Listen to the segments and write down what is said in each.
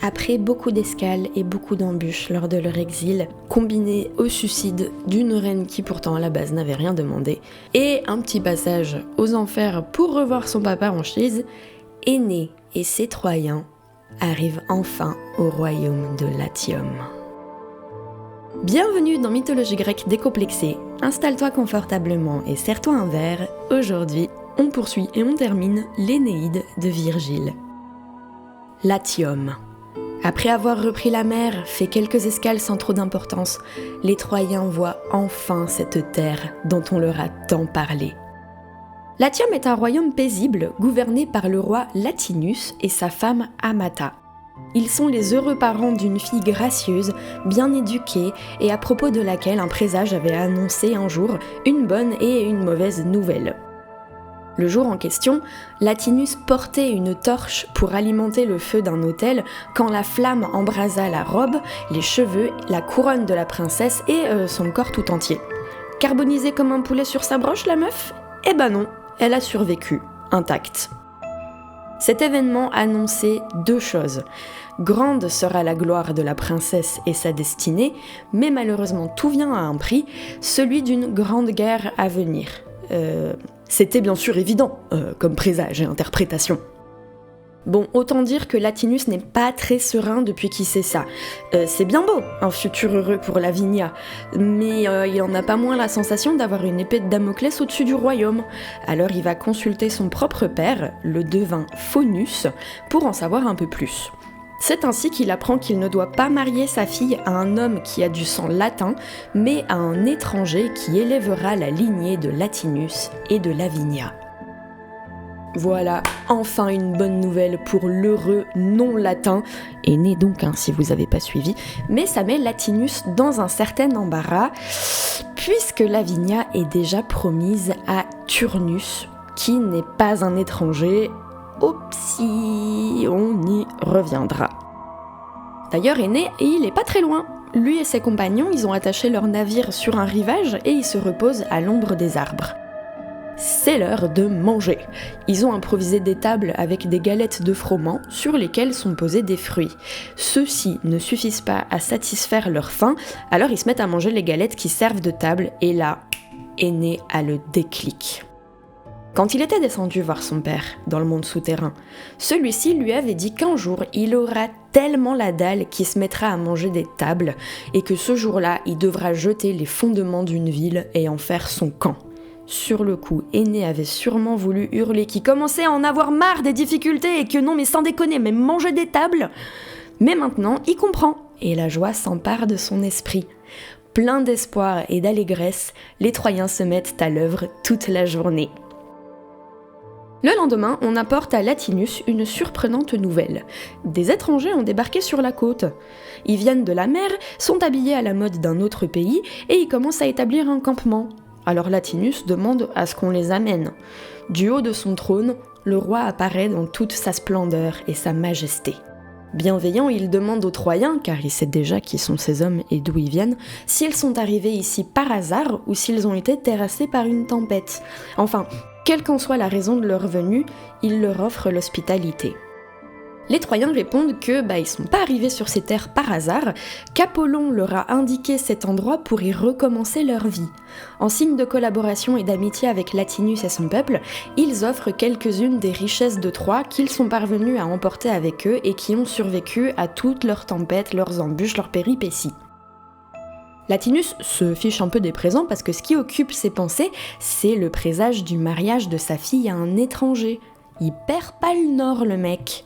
Après beaucoup d'escales et beaucoup d'embûches lors de leur exil, combiné au suicide d'une reine qui pourtant à la base n'avait rien demandé, et un petit passage aux enfers pour revoir son papa en Chise, Énée et ses Troyens arrivent enfin au royaume de Latium. Bienvenue dans Mythologie grecque décomplexée, installe-toi confortablement et serre-toi un verre. Aujourd'hui, on poursuit et on termine l'Énéide de Virgile. Latium. Après avoir repris la mer, fait quelques escales sans trop d'importance, les Troyens voient enfin cette terre dont on leur a tant parlé. Latium est un royaume paisible, gouverné par le roi Latinus et sa femme Amata. Ils sont les heureux parents d'une fille gracieuse, bien éduquée et à propos de laquelle un présage avait annoncé un jour une bonne et une mauvaise nouvelle. Le jour en question, Latinus portait une torche pour alimenter le feu d'un autel quand la flamme embrasa la robe, les cheveux, la couronne de la princesse et son corps tout entier. Carbonisée comme un poulet sur sa broche, la meuf ? Eh ben non, elle a survécu, intacte. Cet événement annonçait deux choses. Grande sera la gloire de la princesse et sa destinée, mais malheureusement tout vient à un prix, celui d'une grande guerre à venir. C'était bien sûr évident, comme présage et interprétation. Bon, autant dire que Latinus n'est pas très serein depuis qu'il sait ça. C'est bien beau, un futur heureux pour Lavinia, mais il en a pas moins la sensation d'avoir une épée de Damoclès au-dessus du royaume. Alors il va consulter son propre père, le devin Faunus, pour en savoir un peu plus. C'est ainsi qu'il apprend qu'il ne doit pas marier sa fille à un homme qui a du sang latin, mais à un étranger qui élèvera la lignée de Latinus et de Lavinia. Voilà, enfin une bonne nouvelle pour l'heureux non-latin, Énée donc si vous n'avez pas suivi, mais ça met Latinus dans un certain embarras, puisque Lavinia est déjà promise à Turnus, qui n'est pas un étranger. Opsi, on y reviendra. D'ailleurs, Énée, il est pas très loin. Lui et ses compagnons, ils ont attaché leur navire sur un rivage et ils se reposent à l'ombre des arbres. C'est l'heure de manger. Ils ont improvisé des tables avec des galettes de froment sur lesquelles sont posés des fruits. Ceux-ci ne suffisent pas à satisfaire leur faim, alors ils se mettent à manger les galettes qui servent de table et là, Énée a le déclic. Quand il était descendu voir son père, dans le monde souterrain, celui-ci lui avait dit qu'un jour, il aura tellement la dalle qu'il se mettra à manger des tables, et que ce jour-là, il devra jeter les fondements d'une ville et en faire son camp. Sur le coup, Énée avait sûrement voulu hurler qu'il commençait à en avoir marre des difficultés et que non mais sans déconner, mais manger des tables. Mais maintenant, il comprend, et la joie s'empare de son esprit. Plein d'espoir et d'allégresse, les Troyens se mettent à l'œuvre toute la journée. Le lendemain, on apporte à Latinus une surprenante nouvelle. Des étrangers ont débarqué sur la côte. Ils viennent de la mer, sont habillés à la mode d'un autre pays et ils commencent à établir un campement. Alors Latinus demande à ce qu'on les amène. Du haut de son trône, le roi apparaît dans toute sa splendeur et sa majesté. Bienveillant, il demande aux Troyens, car il sait déjà qui sont ces hommes et d'où ils viennent, s'ils sont arrivés ici par hasard ou s'ils ont été terrassés par une tempête. Enfin, quelle qu'en soit la raison de leur venue, il leur offre l'hospitalité. Les Troyens répondent que ils sont pas arrivés sur ces terres par hasard, qu'Apollon leur a indiqué cet endroit pour y recommencer leur vie. En signe de collaboration et d'amitié avec Latinus et son peuple, ils offrent quelques-unes des richesses de Troie qu'ils sont parvenus à emporter avec eux et qui ont survécu à toutes leurs tempêtes, leurs embûches, leurs péripéties. Latinus se fiche un peu des présents parce que ce qui occupe ses pensées, c'est le présage du mariage de sa fille à un étranger. Il perd pas le nord, le mec.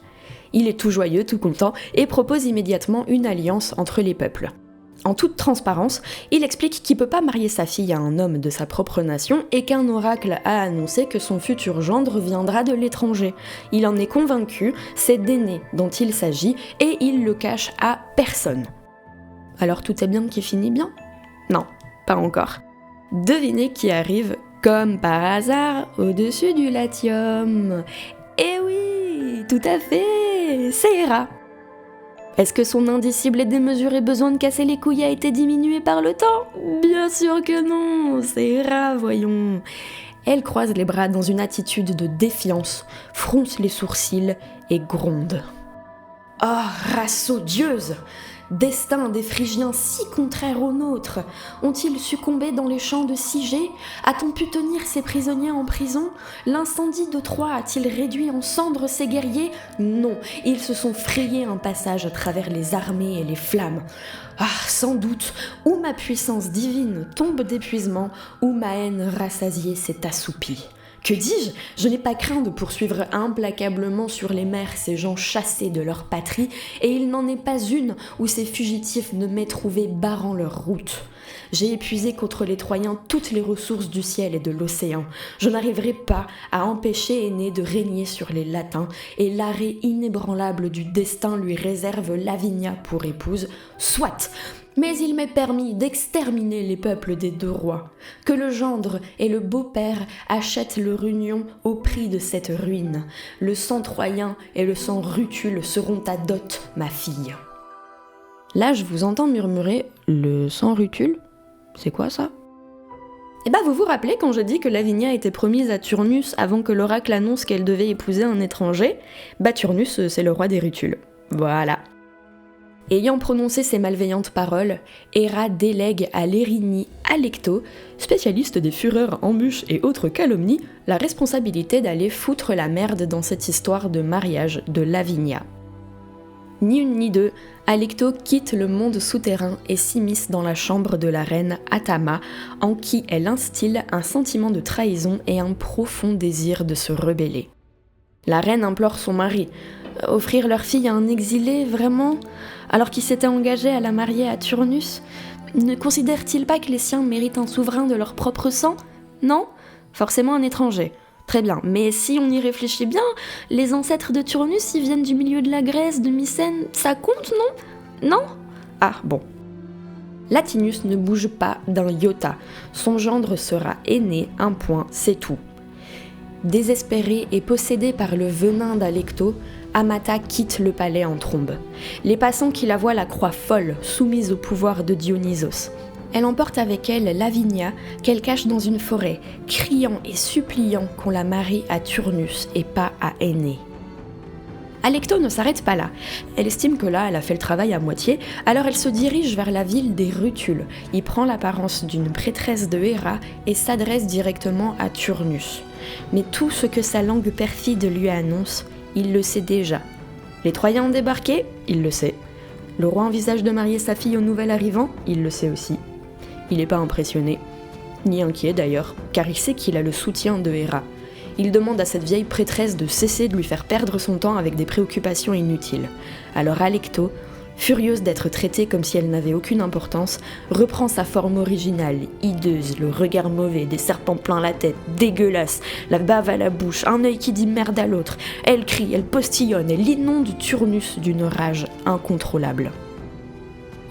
Il est tout joyeux, tout content, et propose immédiatement une alliance entre les peuples. En toute transparence, il explique qu'il peut pas marier sa fille à un homme de sa propre nation et qu'un oracle a annoncé que son futur gendre viendra de l'étranger. Il en est convaincu, c'est d'Énée dont il s'agit, et il le cache à personne. Alors tout est bien qui finit bien ? Non, pas encore. Devinez qui arrive, comme par hasard, au-dessus du Latium. Eh oui, tout à fait, c'est Héra. Est-ce que son indicible et démesuré besoin de casser les couilles a été diminué par le temps ? Bien sûr que non, c'est Héra, voyons. Elle croise les bras dans une attitude de défiance, fronce les sourcils et gronde. Ah, race odieuse! Destin des Phrygiens si contraires aux nôtres! Ont-ils succombé dans les champs de Sigée? A-t-on pu tenir ces prisonniers en prison? L'incendie de Troie a-t-il réduit en cendres ces guerriers? Non, ils se sont frayés un passage à travers les armées et les flammes. Ah, sans doute, ou ma puissance divine tombe d'épuisement, ou ma haine rassasiée s'est assoupie. Que dis-je? Je n'ai pas craint de poursuivre implacablement sur les mers ces gens chassés de leur patrie, et il n'en est pas une où ces fugitifs ne m'aient trouvé barrant leur route. J'ai épuisé contre les Troyens toutes les ressources du ciel et de l'océan. Je n'arriverai pas à empêcher Énée de régner sur les Latins, et l'arrêt inébranlable du destin lui réserve Lavinia pour épouse, soit. Mais il m'est permis d'exterminer les peuples des deux rois. Que le gendre et le beau-père achètent leur union au prix de cette ruine. Le sang troyen et le sang rutule seront ta dot, ma fille. Là, je vous entends murmurer « le sang rutule ?» C'est quoi ça? Eh ben, vous vous rappelez quand je dis que Lavinia était promise à Turnus avant que l'oracle annonce qu'elle devait épouser un étranger? Bah Turnus, c'est le roi des Rutules. Voilà. Ayant prononcé ces malveillantes paroles, Héra délègue à l'Érinie Alecto, spécialiste des fureurs, embûches et autres calomnies, la responsabilité d'aller foutre la merde dans cette histoire de mariage de Lavinia. Ni une ni deux, Alecto quitte le monde souterrain et s'immisce dans la chambre de la reine Atama, en qui elle instille un sentiment de trahison et un profond désir de se rebeller. La reine implore son mari. Offrir leur fille à un exilé, vraiment? Alors qu'il s'était engagé à la marier à Turnus? Ne considère-t-il pas que les siens méritent un souverain de leur propre sang? Non? Forcément un étranger. Très bien, mais si on y réfléchit bien, les ancêtres de Turnus, ils viennent du milieu de la Grèce, de Mycène, ça compte, non? Non? Ah, bon. Latinus ne bouge pas d'un iota. Son gendre sera Énée, un point, c'est tout. Désespéré et possédé par le venin d'Alecto, Amata quitte le palais en trombe. Les passants qui la voient la croient folle, soumise au pouvoir de Dionysos. Elle emporte avec elle Lavinia, qu'elle cache dans une forêt, criant et suppliant qu'on la marie à Turnus et pas à Énée. Alecto ne s'arrête pas là. Elle estime que là, elle a fait le travail à moitié, alors elle se dirige vers la ville des Rutules, y prend l'apparence d'une prêtresse de Héra et s'adresse directement à Turnus. Mais tout ce que sa langue perfide lui annonce, il le sait déjà. Les Troyens ont débarqué, il le sait. Le roi envisage de marier sa fille au nouvel arrivant, il le sait aussi. Il n'est pas impressionné, ni inquiet d'ailleurs, car il sait qu'il a le soutien de Héra. Il demande à cette vieille prêtresse de cesser de lui faire perdre son temps avec des préoccupations inutiles. Alors Alecto, furieuse d'être traitée comme si elle n'avait aucune importance, reprend sa forme originale, hideuse, le regard mauvais, des serpents plein la tête, dégueulasse, la bave à la bouche, un œil qui dit merde à l'autre. Elle crie, elle postillonne, elle inonde Turnus d'une rage incontrôlable.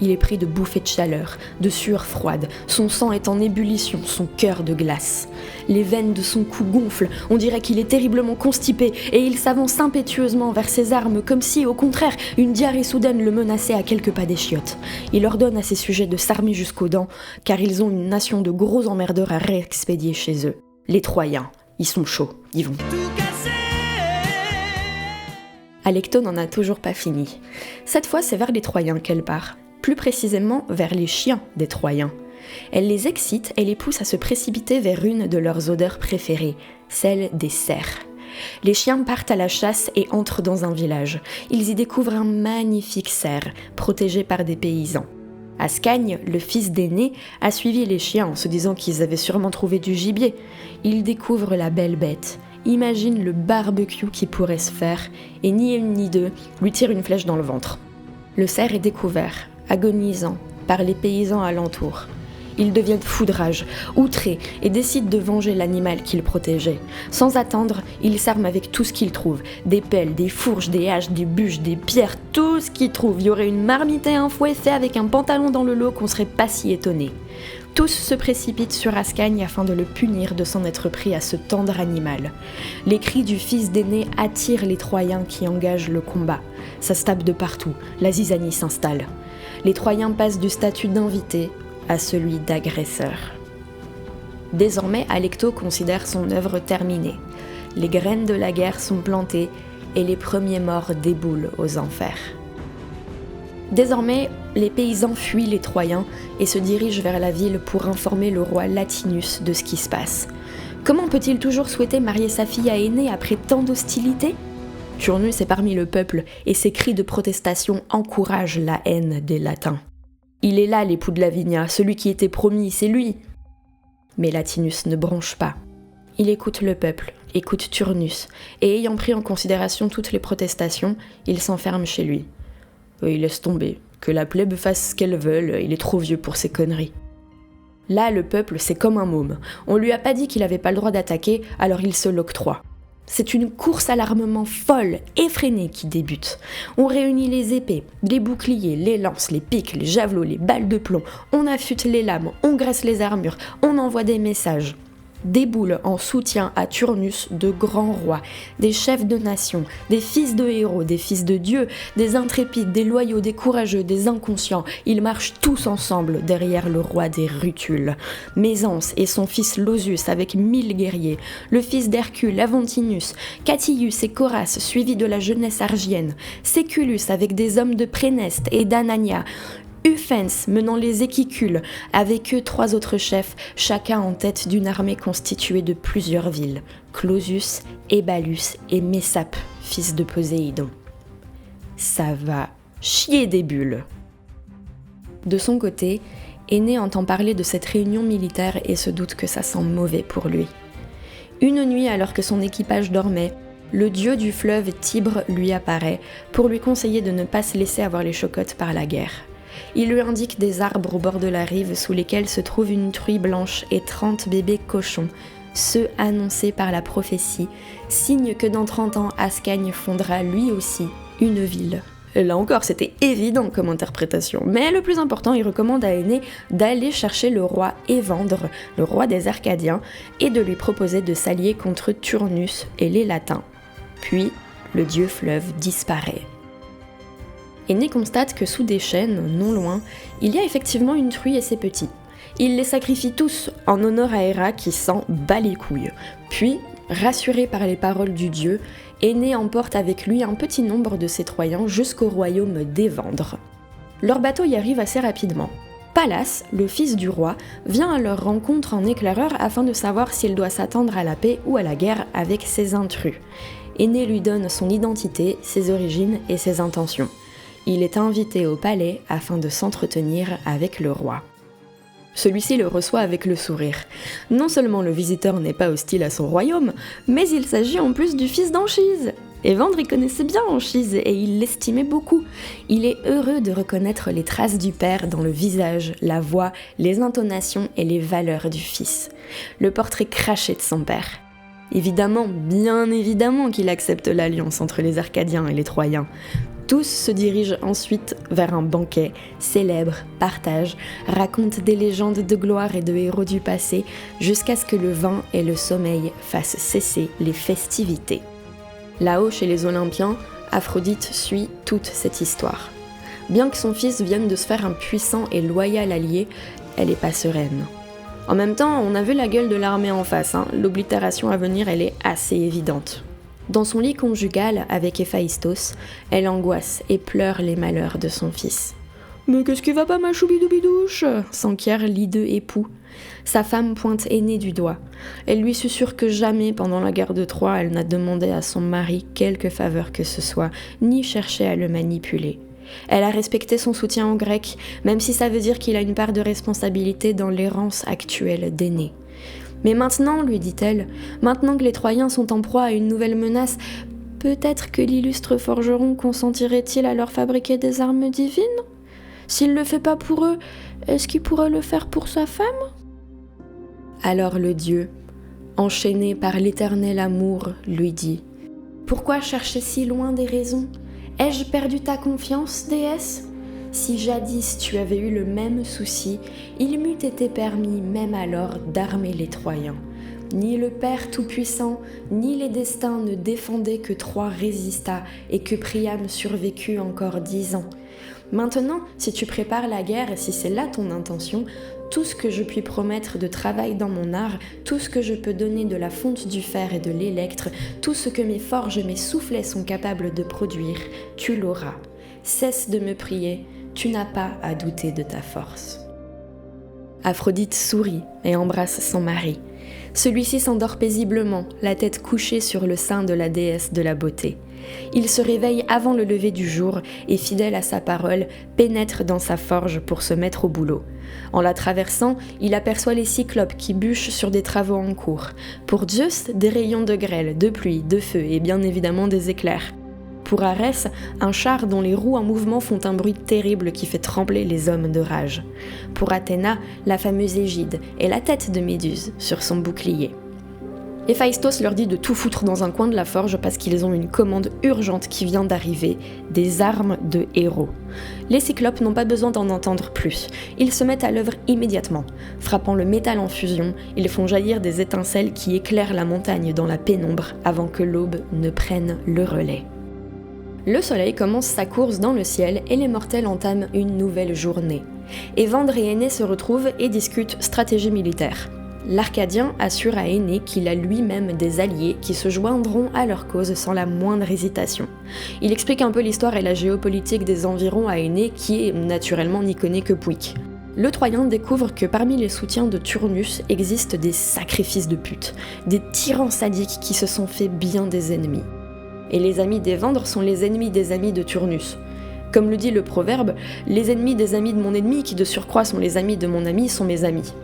Il est pris de bouffées de chaleur, de sueur froide, son sang est en ébullition, son cœur de glace. Les veines de son cou gonflent, on dirait qu'il est terriblement constipé, et il s'avance impétueusement vers ses armes, comme si, au contraire, une diarrhée soudaine le menaçait à quelques pas des chiottes. Il ordonne à ses sujets de s'armer jusqu'aux dents, car ils ont une nation de gros emmerdeurs à réexpédier chez eux. Les Troyens, ils sont chauds, ils vont. Alecto n'en a toujours pas fini. Cette fois, c'est vers les Troyens qu'elle part. Plus précisément vers les chiens des Troyens. Elle les excite et les pousse à se précipiter vers une de leurs odeurs préférées, celle des cerfs. Les chiens partent à la chasse et entrent dans un village. Ils y découvrent un magnifique cerf, protégé par des paysans. Ascagne, le fils d'Énée, a suivi les chiens en se disant qu'ils avaient sûrement trouvé du gibier. Il découvre la belle bête, imagine le barbecue qui pourrait se faire, et ni une ni deux lui tire une flèche dans le ventre. Le cerf est découvert, agonisant, par les paysans alentours. Ils deviennent fous de rage, outrés, et décident de venger l'animal qu'ils protégeaient. Sans attendre, ils s'arment avec tout ce qu'ils trouvent. Des pelles, des fourches, des haches, des bûches, des pierres, tout ce qu'ils trouvent. Il y aurait une marmite et un fouet fait avec un pantalon dans le lot qu'on serait pas si étonné. Tous se précipitent sur Ascagne afin de le punir de s'en être pris à ce tendre animal. Les cris du fils d'Énée attirent les Troyens qui engagent le combat. Ça se tape de partout, la zizanie s'installe. Les Troyens passent du statut d'invité à celui d'agresseur. Désormais, Alecto considère son œuvre terminée. Les graines de la guerre sont plantées et les premiers morts déboulent aux enfers. Désormais, les paysans fuient les Troyens et se dirigent vers la ville pour informer le roi Latinus de ce qui se passe. Comment peut-il toujours souhaiter marier sa fille à Énée après tant d'hostilités ? Turnus est parmi le peuple et ses cris de protestation encouragent la haine des Latins. Il est là l'époux de Lavinia, celui qui était promis, c'est lui. Mais Latinus ne bronche pas. Il écoute le peuple, écoute Turnus, et ayant pris en considération toutes les protestations, il s'enferme chez lui. Il laisse tomber, que la plèbe fasse ce qu'elle veut, il est trop vieux pour ces conneries. Là, le peuple, c'est comme un môme. On lui a pas dit qu'il avait pas le droit d'attaquer, alors il se l'octroie. C'est une course à l'armement folle, effrénée qui débute. On réunit les épées, les boucliers, les lances, les piques, les javelots, les balles de plomb, on affûte les lames, on graisse les armures, on envoie des messages. Déboulent en soutien à Turnus de grands rois, des chefs de nation, des fils de héros, des fils de dieux, des intrépides, des loyaux, des courageux, des inconscients. Ils marchent tous ensemble derrière le roi des Rutules. Mésence et son fils Lausus avec 1000 guerriers, le fils d'Hercule, Aventinus, Catillus et Coras suivis de la jeunesse argienne, Séculus avec des hommes de Préneste et d'Anania, Ufens menant les Équicules, avec eux 3 autres chefs, chacun en tête d'une armée constituée de plusieurs villes, Clausus, Ébalus et Messape, fils de Poséidon. Ça va chier des bulles. De son côté, Énée entend parler de cette réunion militaire et se doute que ça sent mauvais pour lui. Une nuit, alors que son équipage dormait, le dieu du fleuve Tibre lui apparaît pour lui conseiller de ne pas se laisser avoir les chocottes par la guerre. Il lui indique des arbres au bord de la rive sous lesquels se trouve une truie blanche et 30 bébés cochons, ceux annoncés par la prophétie, signe que dans 30 ans Ascagne fondera lui aussi une ville. Là encore, c'était évident comme interprétation, mais le plus important, il recommande à Énée d'aller chercher le roi Évandre, le roi des Arcadiens, et de lui proposer de s'allier contre Turnus et les Latins. Puis, le dieu fleuve disparaît. Énée constate que sous des chênes, non loin, il y a effectivement une truie et ses petits. Il les sacrifie tous en honneur à Héra qui s'en bat les couilles. Puis, rassuré par les paroles du dieu, Énée emporte avec lui un petit nombre de ses Troyens jusqu'au royaume d'Évandre. Leur bateau y arrive assez rapidement. Pallas, le fils du roi, vient à leur rencontre en éclaireur afin de savoir s'il doit s'attendre à la paix ou à la guerre avec ces intrus. Énée lui donne son identité, ses origines et ses intentions. Il est invité au palais afin de s'entretenir avec le roi. Celui-ci le reçoit avec le sourire. Non seulement le visiteur n'est pas hostile à son royaume, mais il s'agit en plus du fils d'Anchise. Évandre y connaissait bien Anchise et il l'estimait beaucoup. Il est heureux de reconnaître les traces du père dans le visage, la voix, les intonations et les valeurs du fils. Le portrait craché de son père. Évidemment, bien évidemment qu'il accepte l'alliance entre les Arcadiens et les Troyens. Tous se dirigent ensuite vers un banquet, célèbrent, partagent, racontent des légendes de gloire et de héros du passé, jusqu'à ce que le vin et le sommeil fassent cesser les festivités. Là-haut, chez les Olympiens, Aphrodite suit toute cette histoire. Bien que son fils vienne de se faire un puissant et loyal allié, elle n'est pas sereine. En même temps, on a vu la gueule de l'armée en face, l'oblitération à venir, elle est assez évidente. Dans son lit conjugal avec Héphaïstos, elle angoisse et pleure les malheurs de son fils. « Mais qu'est-ce qui va pas, ma choubidoubidouche » s'enquiert l'hideux époux. Sa femme pointe Énée du doigt. Elle lui susurre que jamais pendant la guerre de Troie, elle n'a demandé à son mari quelque faveur que ce soit, ni cherché à le manipuler. Elle a respecté son soutien aux Grecs, même si ça veut dire qu'il a une part de responsabilité dans l'errance actuelle d'Énée. Mais maintenant, lui dit-elle, maintenant que les Troyens sont en proie à une nouvelle menace, peut-être que l'illustre forgeron consentirait-il à leur fabriquer des armes divines ? S'il ne le fait pas pour eux, est-ce qu'il pourrait le faire pour sa femme ? Alors le dieu, enchaîné par l'éternel amour, lui dit « Pourquoi chercher si loin des raisons ? Ai-je perdu ta confiance, déesse ? Si jadis tu avais eu le même souci, il m'eût été permis même alors d'armer les Troyens. Ni le Père Tout-Puissant, ni les destins ne défendaient que Troie résista et que Priam survécut encore 10 ans. Maintenant, si tu prépares la guerre et si c'est là ton intention, tout ce que je puis promettre de travail dans mon art, tout ce que je peux donner de la fonte du fer et de l'électre, tout ce que mes forges et mes soufflets sont capables de produire, tu l'auras. Cesse de me prier, tu n'as pas à douter de ta force. » Aphrodite sourit et embrasse son mari. Celui-ci s'endort paisiblement, la tête couchée sur le sein de la déesse de la beauté. Il se réveille avant le lever du jour et, fidèle à sa parole, pénètre dans sa forge pour se mettre au boulot. En la traversant, il aperçoit les cyclopes qui bûchent sur des travaux en cours. Pour Zeus, des rayons de grêle, de pluie, de feu et bien évidemment des éclairs. Pour Arès, un char dont les roues en mouvement font un bruit terrible qui fait trembler les hommes de rage. Pour Athéna, la fameuse égide et la tête de Méduse sur son bouclier. Héphaïstos leur dit de tout foutre dans un coin de la forge parce qu'ils ont une commande urgente qui vient d'arriver, des armes de héros. Les cyclopes n'ont pas besoin d'en entendre plus, ils se mettent à l'œuvre immédiatement. Frappant le métal en fusion, ils font jaillir des étincelles qui éclairent la montagne dans la pénombre avant que l'aube ne prenne le relais. Le soleil commence sa course dans le ciel et les mortels entament une nouvelle journée. Évandre et Énée se retrouvent et discutent stratégie militaire. L'Arcadien assure à Énée qu'il a lui-même des alliés qui se joindront à leur cause sans la moindre hésitation. Il explique un peu l'histoire et la géopolitique des environs à Énée qui, naturellement, n'y connaît que pouic. Le Troyen découvre que parmi les soutiens de Turnus existent des sacrifices de pute, des tyrans sadiques qui se sont fait bien des ennemis. Et les amis d'Évandre sont les ennemis des amis de Turnus. Comme le dit le proverbe, les ennemis des amis de mon ennemi, qui de surcroît sont les amis de mon ami, sont mes amis.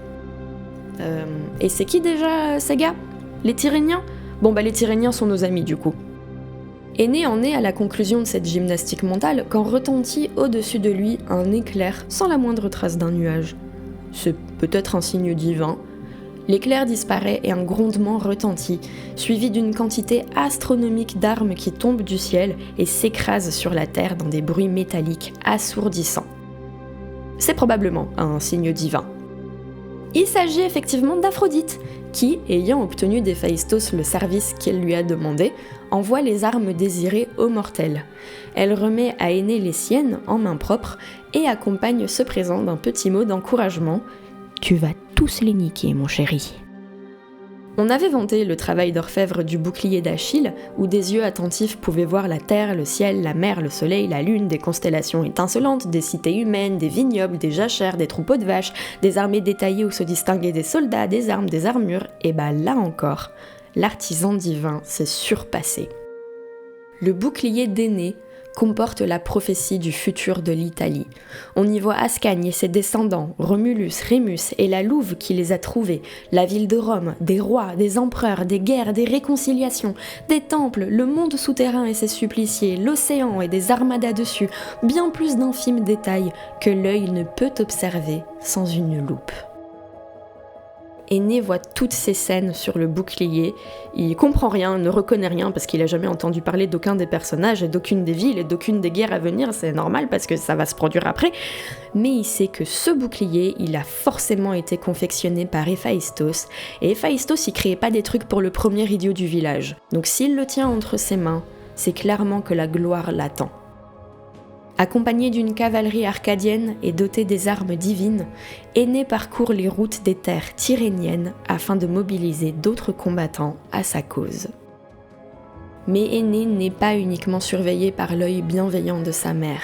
Et c'est qui déjà ces gars ? Les Tyrrhéniens ? Bon les Tyrrhéniens sont nos amis du coup. Énée en est à la conclusion de cette gymnastique mentale quand retentit au-dessus de lui un éclair sans la moindre trace d'un nuage. C'est peut-être un signe divin. L'éclair disparaît et un grondement retentit, suivi d'une quantité astronomique d'armes qui tombent du ciel et s'écrasent sur la terre dans des bruits métalliques assourdissants. C'est probablement un signe divin. Il s'agit effectivement d'Aphrodite, qui, ayant obtenu d'Héphaïstos le service qu'elle lui a demandé, envoie les armes désirées aux mortels. Elle remet à Énée les siennes en main propre et accompagne ce présent d'un petit mot d'encouragement. « Tu vas tous les niquer, mon chéri !» On avait vanté le travail d'orfèvre du bouclier d'Achille, où des yeux attentifs pouvaient voir la terre, le ciel, la mer, le soleil, la lune, des constellations étincelantes, des cités humaines, des vignobles, des jachères, des troupeaux de vaches, des armées détaillées où se distinguaient des soldats, des armes, des armures, et là encore, l'artisan divin s'est surpassé. Le bouclier d'Énée comporte la prophétie du futur de l'Italie. On y voit Ascagne et ses descendants, Romulus, Rémus et la louve qui les a trouvés, la ville de Rome, des rois, des empereurs, des guerres, des réconciliations, des temples, le monde souterrain et ses suppliciés, l'océan et des armadas dessus, bien plus d'infimes détails que l'œil ne peut observer sans une loupe. Énée voit toutes ces scènes sur le bouclier, il comprend rien, ne reconnaît rien parce qu'il a jamais entendu parler d'aucun des personnages et d'aucune des villes et d'aucune des guerres à venir, c'est normal parce que ça va se produire après, mais il sait que ce bouclier, il a forcément été confectionné par Héphaïstos, et Héphaïstos il créait pas des trucs pour le premier idiot du village, donc s'il le tient entre ses mains, c'est clairement que la gloire l'attend. Accompagné d'une cavalerie arcadienne et doté des armes divines, Énée parcourt les routes des terres tyrrhéniennes afin de mobiliser d'autres combattants à sa cause. Mais Énée n'est pas uniquement surveillé par l'œil bienveillant de sa mère.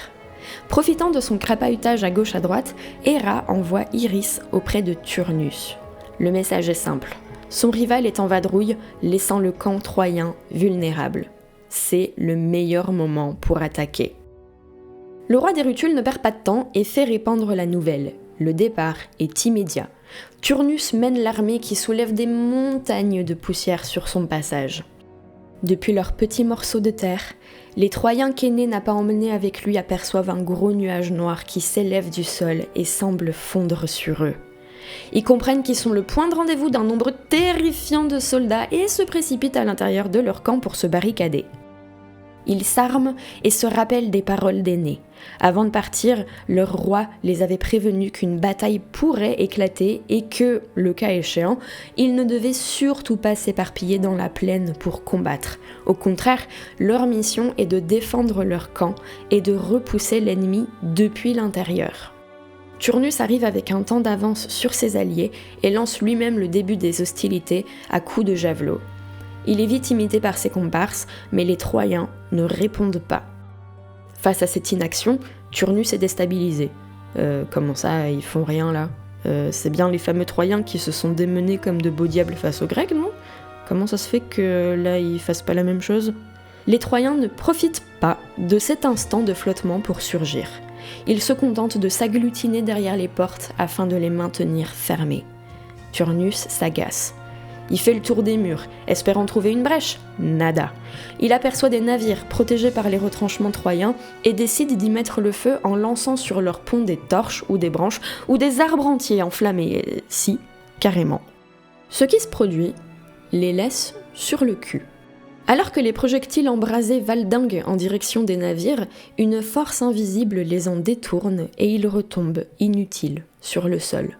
Profitant de son crapahutage à gauche à droite, Héra envoie Iris auprès de Turnus. Le message est simple. Son rival est en vadrouille, laissant le camp troyen vulnérable. C'est le meilleur moment pour attaquer. Le roi des Rutules ne perd pas de temps et fait répandre la nouvelle. Le départ est immédiat. Turnus mène l'armée qui soulève des montagnes de poussière sur son passage. Depuis leurs petits morceaux de terre, les Troyens qu'Énée n'a pas emmenés avec lui aperçoivent un gros nuage noir qui s'élève du sol et semble fondre sur eux. Ils comprennent qu'ils sont le point de rendez-vous d'un nombre terrifiant de soldats et se précipitent à l'intérieur de leur camp pour se barricader. Ils s'arment et se rappellent des paroles d'Énée. Avant de partir, leur roi les avait prévenus qu'une bataille pourrait éclater et que, le cas échéant, ils ne devaient surtout pas s'éparpiller dans la plaine pour combattre. Au contraire, leur mission est de défendre leur camp et de repousser l'ennemi depuis l'intérieur. Turnus arrive avec un temps d'avance sur ses alliés et lance lui-même le début des hostilités à coups de javelot. Il est vite imité par ses comparses, mais les Troyens ne répondent pas. Face à cette inaction, Turnus est déstabilisé. Comment ça, ils font rien là ? C'est bien les fameux Troyens qui se sont démenés comme de beaux diables face aux Grecs, non ? Comment ça se fait que là, ils fassent pas la même chose ? Les Troyens ne profitent pas de cet instant de flottement pour surgir. Ils se contentent de s'agglutiner derrière les portes afin de les maintenir fermées. Turnus s'agace. Il fait le tour des murs, espérant trouver une brèche. Nada. Il aperçoit des navires protégés par les retranchements troyens et décide d'y mettre le feu en lançant sur leur pont des torches ou des branches ou des arbres entiers enflammés. Si, carrément. Ce qui se produit les laisse sur le cul. Alors que les projectiles embrasés valdinguent en direction des navires, une force invisible les en détourne et ils retombent, inutiles, sur le sol.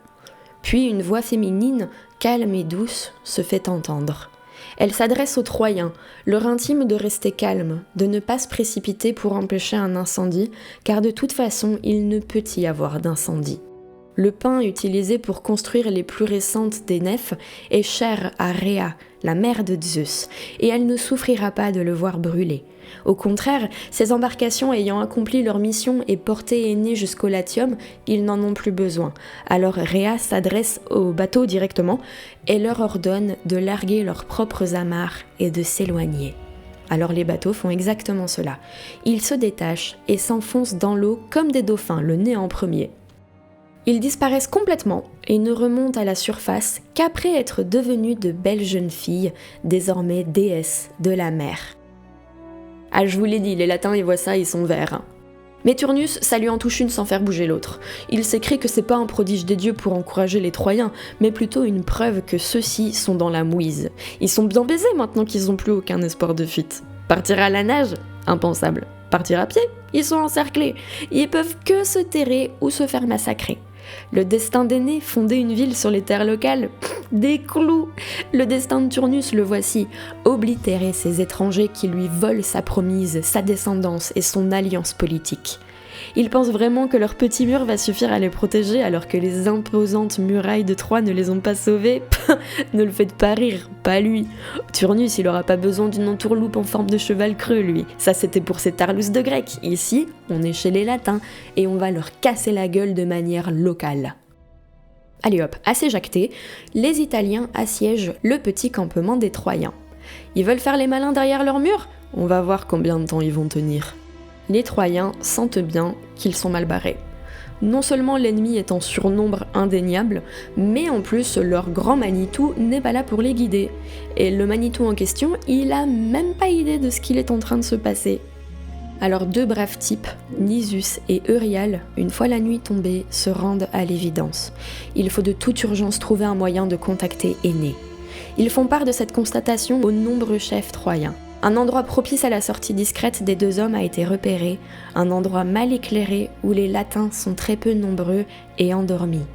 Puis une voix féminine, calme et douce, se fait entendre. Elle s'adresse aux Troyens, leur intime de rester calme, de ne pas se précipiter pour empêcher un incendie, car de toute façon, il ne peut y avoir d'incendie. Le pain utilisé pour construire les plus récentes des nefs est cher à Rhea, la mère de Zeus, et elle ne souffrira pas de le voir brûler. Au contraire, ces embarcations ayant accompli leur mission et porté Énée jusqu'au Latium, ils n'en ont plus besoin. Alors Rhea s'adresse aux bateaux directement et leur ordonne de larguer leurs propres amarres et de s'éloigner. Alors les bateaux font exactement cela. Ils se détachent et s'enfoncent dans l'eau comme des dauphins, le nez en premier. Ils disparaissent complètement et ne remontent à la surface qu'après être devenus de belles jeunes filles, désormais déesses de la mer. Ah, je vous l'ai dit, les latins ils voient ça, ils sont verts. Mais Turnus, ça lui en touche une sans faire bouger l'autre. Il s'écrie que c'est pas un prodige des dieux pour encourager les Troyens, mais plutôt une preuve que ceux-ci sont dans la mouise. Ils sont bien baisés maintenant qu'ils ont plus aucun espoir de fuite. Partir à la nage ? Impensable. Partir à pied ? Ils sont encerclés. Ils peuvent que se terrer ou se faire massacrer. Le destin d'Énée, fonder une ville sur les terres locales, des clous. Le destin de Turnus, le voici, oblitérer ces étrangers qui lui volent sa promise, sa descendance et son alliance politique. Ils pensent vraiment que leur petit mur va suffire à les protéger alors que les imposantes murailles de Troie ne les ont pas sauvés. Ne le faites pas rire, pas lui. Turnus, il aura pas besoin d'une entourloupe en forme de cheval creux, lui. Ça, c'était pour ses tarlousses de Grecs. Ici, on est chez les Latins et on va leur casser la gueule de manière locale. Allez hop, assez jacté, les Italiens assiègent le petit campement des Troyens. Ils veulent faire les malins derrière leur mur ? On va voir combien de temps ils vont tenir. Les Troyens sentent bien qu'ils sont mal barrés. Non seulement l'ennemi est en surnombre indéniable, mais en plus leur grand Manitou n'est pas là pour les guider. Et le Manitou en question, il a même pas idée de ce qu'il est en train de se passer. Alors deux braves types, Nisus et Euryale, une fois la nuit tombée, se rendent à l'évidence. Il faut de toute urgence trouver un moyen de contacter Énée. Ils font part de cette constatation aux nombreux chefs troyens. Un endroit propice à la sortie discrète des deux hommes a été repéré, un endroit mal éclairé où les Latins sont très peu nombreux et endormis.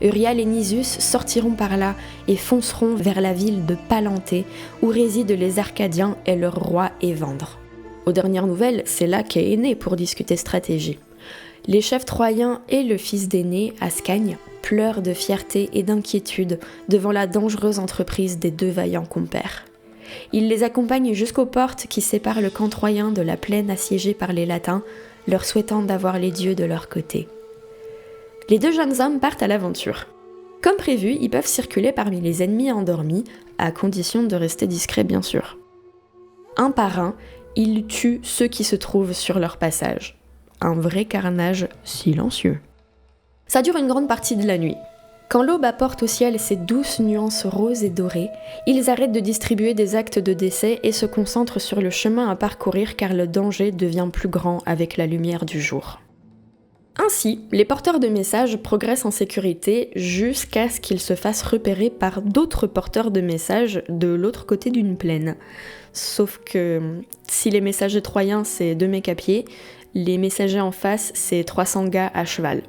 Euryale et Nisus sortiront par là et fonceront vers la ville de Palanté où résident les Arcadiens et leur roi Évandre. Aux dernières nouvelles, c'est là qu'est Énée pour discuter stratégie. Les chefs troyens et le fils d'Énée, Ascagne, pleurent de fierté et d'inquiétude devant la dangereuse entreprise des deux vaillants compères. Il les accompagne jusqu'aux portes qui séparent le camp troyen de la plaine assiégée par les Latins, leur souhaitant d'avoir les dieux de leur côté. Les deux jeunes hommes partent à l'aventure. Comme prévu, ils peuvent circuler parmi les ennemis endormis, à condition de rester discrets bien sûr. Un par un, ils tuent ceux qui se trouvent sur leur passage. Un vrai carnage silencieux. Ça dure une grande partie de la nuit. Quand l'aube apporte au ciel ses douces nuances roses et dorées, ils arrêtent de distribuer des actes de décès et se concentrent sur le chemin à parcourir car le danger devient plus grand avec la lumière du jour. Ainsi, les porteurs de messages progressent en sécurité jusqu'à ce qu'ils se fassent repérer par d'autres porteurs de messages de l'autre côté d'une plaine. Sauf que si les messagers troyens c'est 2 mecs à pied, les messagers en face c'est 300 gars à cheval.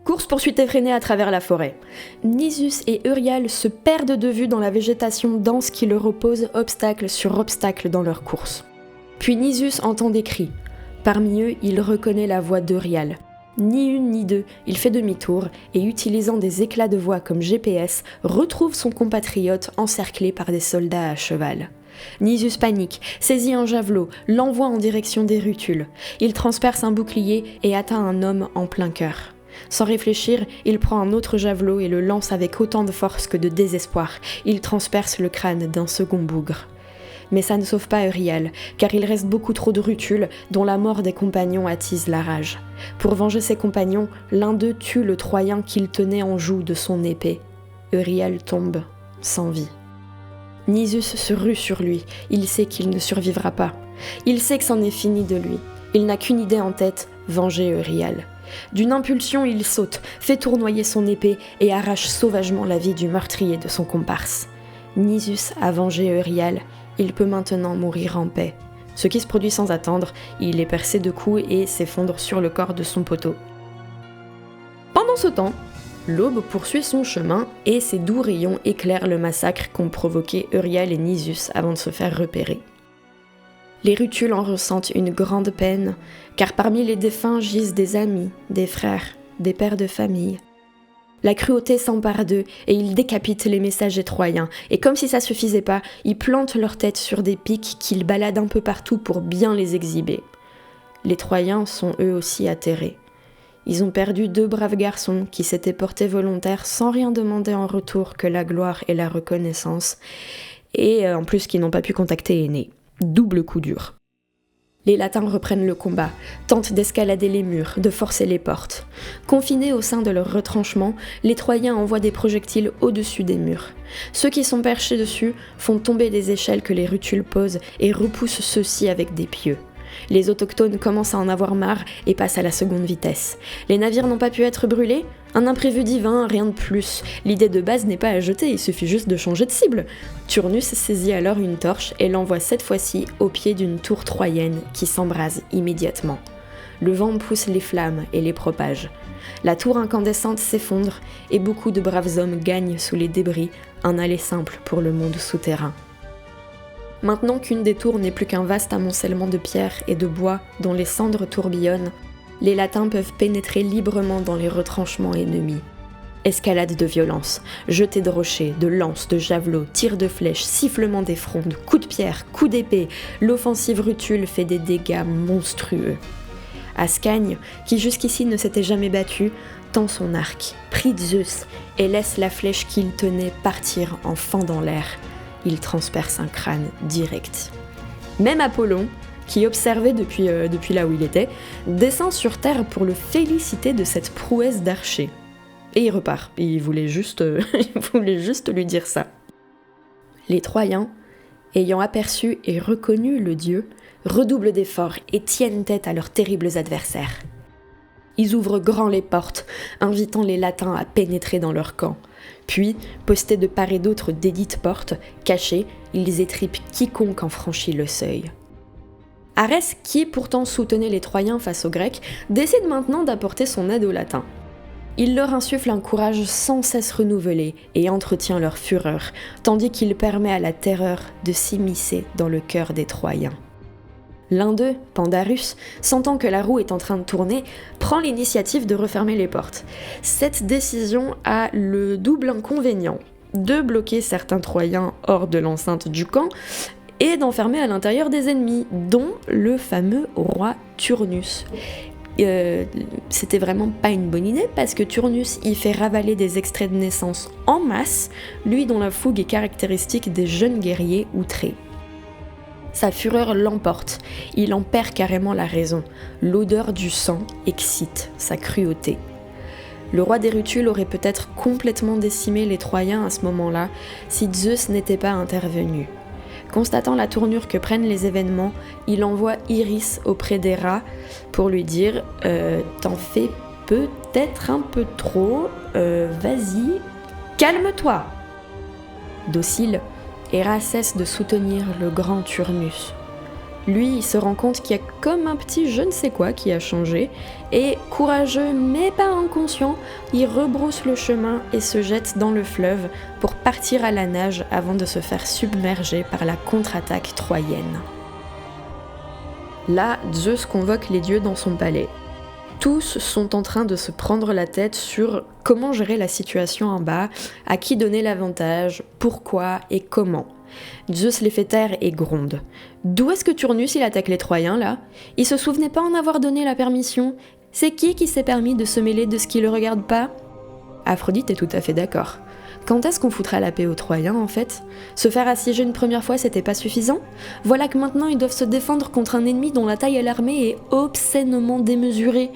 Course-poursuite effrénée à travers la forêt. Nisus et Euryale se perdent de vue dans la végétation dense qui leur oppose obstacle sur obstacle dans leur course. Puis Nisus entend des cris. Parmi eux, il reconnaît la voix d'Euryale. Ni une ni deux, il fait demi-tour et utilisant des éclats de voix comme GPS, retrouve son compatriote encerclé par des soldats à cheval. Nisus panique, saisit un javelot, l'envoie en direction des rutules. Il transperce un bouclier et atteint un homme en plein cœur. Sans réfléchir, il prend un autre javelot et le lance avec autant de force que de désespoir. Il transperce le crâne d'un second bougre. Mais ça ne sauve pas Euryale, car il reste beaucoup trop de rutules dont la mort des compagnons attise la rage. Pour venger ses compagnons, l'un d'eux tue le Troyen qu'il tenait en joue de son épée. Euryale tombe sans vie. Nisus se rue sur lui, il sait qu'il ne survivra pas. Il sait que c'en est fini de lui. Il n'a qu'une idée en tête, venger Euryale. D'une impulsion, il saute, fait tournoyer son épée et arrache sauvagement la vie du meurtrier de son comparse. Nisus a vengé Euryale, il peut maintenant mourir en paix. Ce qui se produit sans attendre, il est percé de coups et s'effondre sur le corps de son poteau. Pendant ce temps, l'aube poursuit son chemin et ses doux rayons éclairent le massacre qu'ont provoqué Euryale et Nisus avant de se faire repérer. Les rutules en ressentent une grande peine, car parmi les défunts gisent des amis, des frères, des pères de famille. La cruauté s'empare d'eux et ils décapitent les messagers troyens, et comme si ça suffisait pas, ils plantent leur tête sur des pics qu'ils baladent un peu partout pour bien les exhiber. Les Troyens sont eux aussi atterrés. Ils ont perdu 2 braves garçons qui s'étaient portés volontaires sans rien demander en retour que la gloire et la reconnaissance, et en plus qu'ils n'ont pas pu contacter Énée. Double coup dur. Les Latins reprennent le combat, tentent d'escalader les murs, de forcer les portes. Confinés au sein de leur retranchement, les Troyens envoient des projectiles au-dessus des murs. Ceux qui sont perchés dessus font tomber des échelles que les rutules posent et repoussent ceux-ci avec des pieux. Les autochtones commencent à en avoir marre et passent à la seconde vitesse. Les navires n'ont pas pu être brûlés ? Un imprévu divin, rien de plus. L'idée de base n'est pas à jeter, il suffit juste de changer de cible. Turnus saisit alors une torche et l'envoie cette fois-ci au pied d'une tour troyenne qui s'embrase immédiatement. Le vent pousse les flammes et les propage. La tour incandescente s'effondre et beaucoup de braves hommes gagnent sous les débris un aller simple pour le monde souterrain. Maintenant qu'une des tours n'est plus qu'un vaste amoncellement de pierres et de bois dont les cendres tourbillonnent, les Latins peuvent pénétrer librement dans les retranchements ennemis. Escalade de violence, jetée de rochers, de lances, de javelots, tirs de flèches, sifflements des frondes, coups de pierre, coups d'épée, l'offensive rutule fait des dégâts monstrueux. Ascagne, qui jusqu'ici ne s'était jamais battu, tend son arc, prie de Zeus et laisse la flèche qu'il tenait partir en fendant l'air. Il transperce un crâne direct. Même Apollon, qui observait depuis là où il était, descend sur terre pour le féliciter de cette prouesse d'archer. Et il repart. Il voulait juste lui dire ça. Les Troyens, ayant aperçu et reconnu le dieu, redoublent d'efforts et tiennent tête à leurs terribles adversaires. Ils ouvrent grand les portes, invitant les Latins à pénétrer dans leur camp. Puis, postés de part et d'autre desdites portes, cachés, ils étripent quiconque en franchit le seuil. Arès, qui pourtant soutenait les Troyens face aux Grecs, décide maintenant d'apporter son aide aux Latins. Il leur insuffle un courage sans cesse renouvelé et entretient leur fureur, tandis qu'il permet à la terreur de s'immiscer dans le cœur des Troyens. L'un d'eux, Pandarus, sentant que la roue est en train de tourner, prend l'initiative de refermer les portes. Cette décision a le double inconvénient de bloquer certains Troyens hors de l'enceinte du camp et d'enfermer à l'intérieur des ennemis, dont le fameux roi Turnus. C'était vraiment pas une bonne idée parce que Turnus y fait ravaler des extraits de naissance en masse, lui dont la fougue est caractéristique des jeunes guerriers outrés. Sa fureur l'emporte, il en perd carrément la raison. L'odeur du sang excite sa cruauté. Le roi des Rutules aurait peut-être complètement décimé les Troyens à ce moment-là si Zeus n'était pas intervenu. Constatant la tournure que prennent les événements, il envoie Iris auprès d'Héra pour lui dire « T'en fais peut-être un peu trop, vas-y, calme-toi !» Docile, Héra cesse de soutenir le grand Turnus. Lui, il se rend compte qu'il y a comme un petit je ne sais quoi qui a changé, et courageux mais pas inconscient, il rebrousse le chemin et se jette dans le fleuve pour partir à la nage avant de se faire submerger par la contre-attaque troyenne. Là, Zeus convoque les dieux dans son palais. Tous sont en train de se prendre la tête sur comment gérer la situation en bas, à qui donner l'avantage, pourquoi et comment. Zeus les fait taire et gronde. D'où est-ce que Turnus il attaque les Troyens là ? Il se souvenait pas en avoir donné la permission ? C'est qui s'est permis de se mêler de ce qui le regarde pas ? Aphrodite est tout à fait d'accord. Quand est-ce qu'on foutra la paix aux Troyens en fait ? Se faire assiéger une première fois c'était pas suffisant ? Voilà que maintenant ils doivent se défendre contre un ennemi dont la taille à l'armée est obscènement démesurée.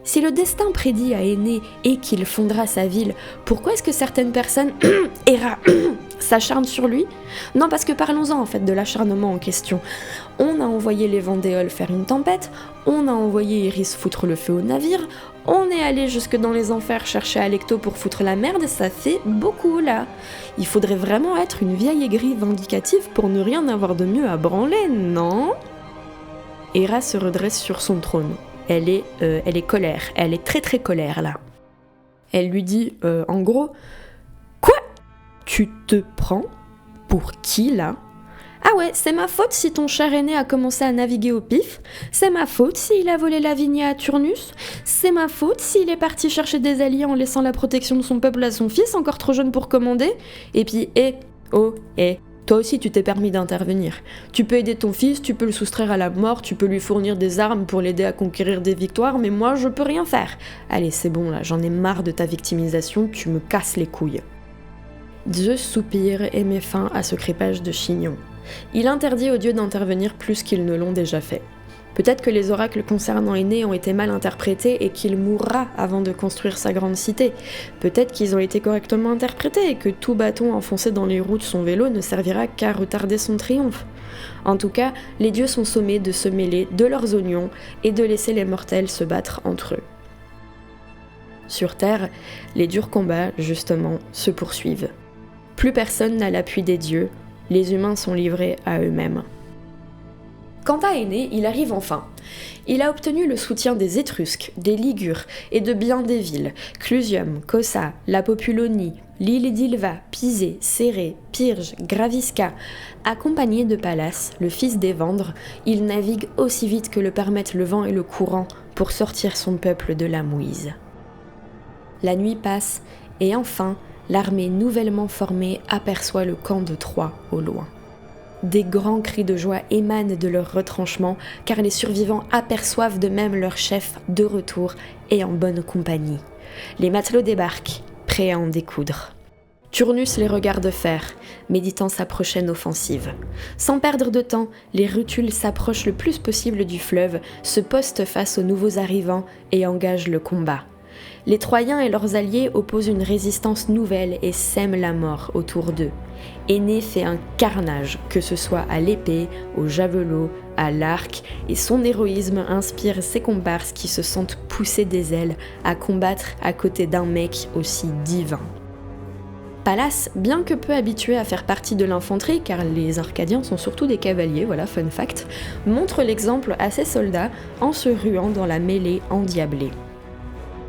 Si le destin prédit à Énée et qu'il fondera sa ville, pourquoi est-ce que certaines personnes s'acharnent sur lui ? Non, parce que parlons-en en fait de l'acharnement en question. On a envoyé les Vendéoles faire une tempête, on a envoyé Iris foutre le feu au navire, on est allé jusque dans les enfers chercher Alecto pour foutre la merde, ça fait beaucoup là. Il faudrait vraiment être une vieille aigrie vindicative pour ne rien avoir de mieux à branler, non ? Héra se redresse sur son trône. Elle est colère, elle est très très colère là. Elle lui dit, en gros, « Quoi ? Tu te prends pour qui là ? Ah ouais, c'est ma faute si ton cher aîné a commencé à naviguer au pif, c'est ma faute s'il a volé la vigne à Turnus, c'est ma faute s'il est parti chercher des alliés en laissant la protection de son peuple à son fils, encore trop jeune pour commander, et puis, toi aussi tu t'es permis d'intervenir. Tu peux aider ton fils, tu peux le soustraire à la mort, tu peux lui fournir des armes pour l'aider à conquérir des victoires, mais moi je peux rien faire. Allez, c'est bon là, j'en ai marre de ta victimisation, tu me casses les couilles. » Zeus soupire et met fin à ce crépage de chignon. Il interdit aux dieux d'intervenir plus qu'ils ne l'ont déjà fait. Peut-être que les oracles concernant Énée ont été mal interprétés et qu'il mourra avant de construire sa grande cité. Peut-être qu'ils ont été correctement interprétés et que tout bâton enfoncé dans les roues de son vélo ne servira qu'à retarder son triomphe. En tout cas, les dieux sont sommés de se mêler de leurs oignons et de laisser les mortels se battre entre eux. Sur Terre, les durs combats, justement, se poursuivent. Plus personne n'a l'appui des dieux, les humains sont livrés à eux-mêmes. Quant à Énée, il arrive enfin. Il a obtenu le soutien des Étrusques, des Ligures et de bien des villes, Clusium, Cossa, la Populonie, l'île d'Ilva, Pisée, Céré, Pyrge, Gravisca. Accompagné de Pallas, le fils d'Évandre, il navigue aussi vite que le permettent le vent et le courant pour sortir son peuple de la mouise. La nuit passe et enfin, l'armée nouvellement formée aperçoit le camp de Troie au loin. Des grands cris de joie émanent de leur retranchement, car les survivants aperçoivent de même leur chef de retour et en bonne compagnie. Les matelots débarquent, prêts à en découdre. Turnus les regarde faire, méditant sa prochaine offensive. Sans perdre de temps, les rutules s'approchent le plus possible du fleuve, se postent face aux nouveaux arrivants et engagent le combat. Les Troyens et leurs alliés opposent une résistance nouvelle et sèment la mort autour d'eux. Énée fait un carnage, que ce soit à l'épée, au javelot, à l'arc, et son héroïsme inspire ses comparses qui se sentent pousser des ailes à combattre à côté d'un mec aussi divin. Pallas, bien que peu habitué à faire partie de l'infanterie, car les Arcadiens sont surtout des cavaliers, voilà, fun fact, montre l'exemple à ses soldats en se ruant dans la mêlée endiablée.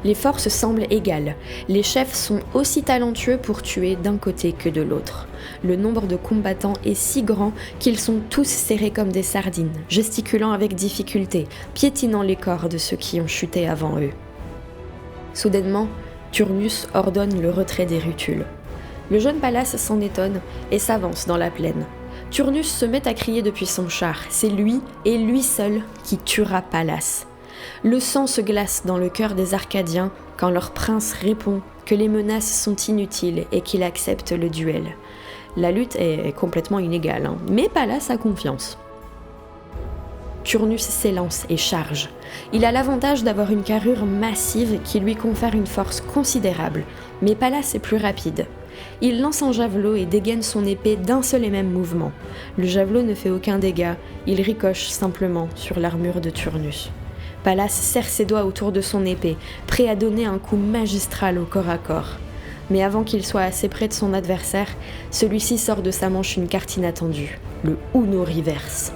Les forces semblent égales, les chefs sont aussi talentueux pour tuer d'un côté que de l'autre. Le nombre de combattants est si grand qu'ils sont tous serrés comme des sardines, gesticulant avec difficulté, piétinant les corps de ceux qui ont chuté avant eux. Soudainement, Turnus ordonne le retrait des rutules. Le jeune Pallas s'en étonne et s'avance dans la plaine. Turnus se met à crier depuis son char, c'est lui et lui seul qui tuera Pallas. Le sang se glace dans le cœur des Arcadiens quand leur prince répond que les menaces sont inutiles et qu'il accepte le duel. La lutte est complètement inégale, mais Pallas a confiance. Turnus s'élance et charge. Il a l'avantage d'avoir une carrure massive qui lui confère une force considérable, mais Pallas est plus rapide. Il lance un javelot et dégaine son épée d'un seul et même mouvement. Le javelot ne fait aucun dégât, il ricoche simplement sur l'armure de Turnus. Pallas serre ses doigts autour de son épée, prêt à donner un coup magistral au corps à corps. Mais avant qu'il soit assez près de son adversaire, celui-ci sort de sa manche une carte inattendue, le Uno Reverse.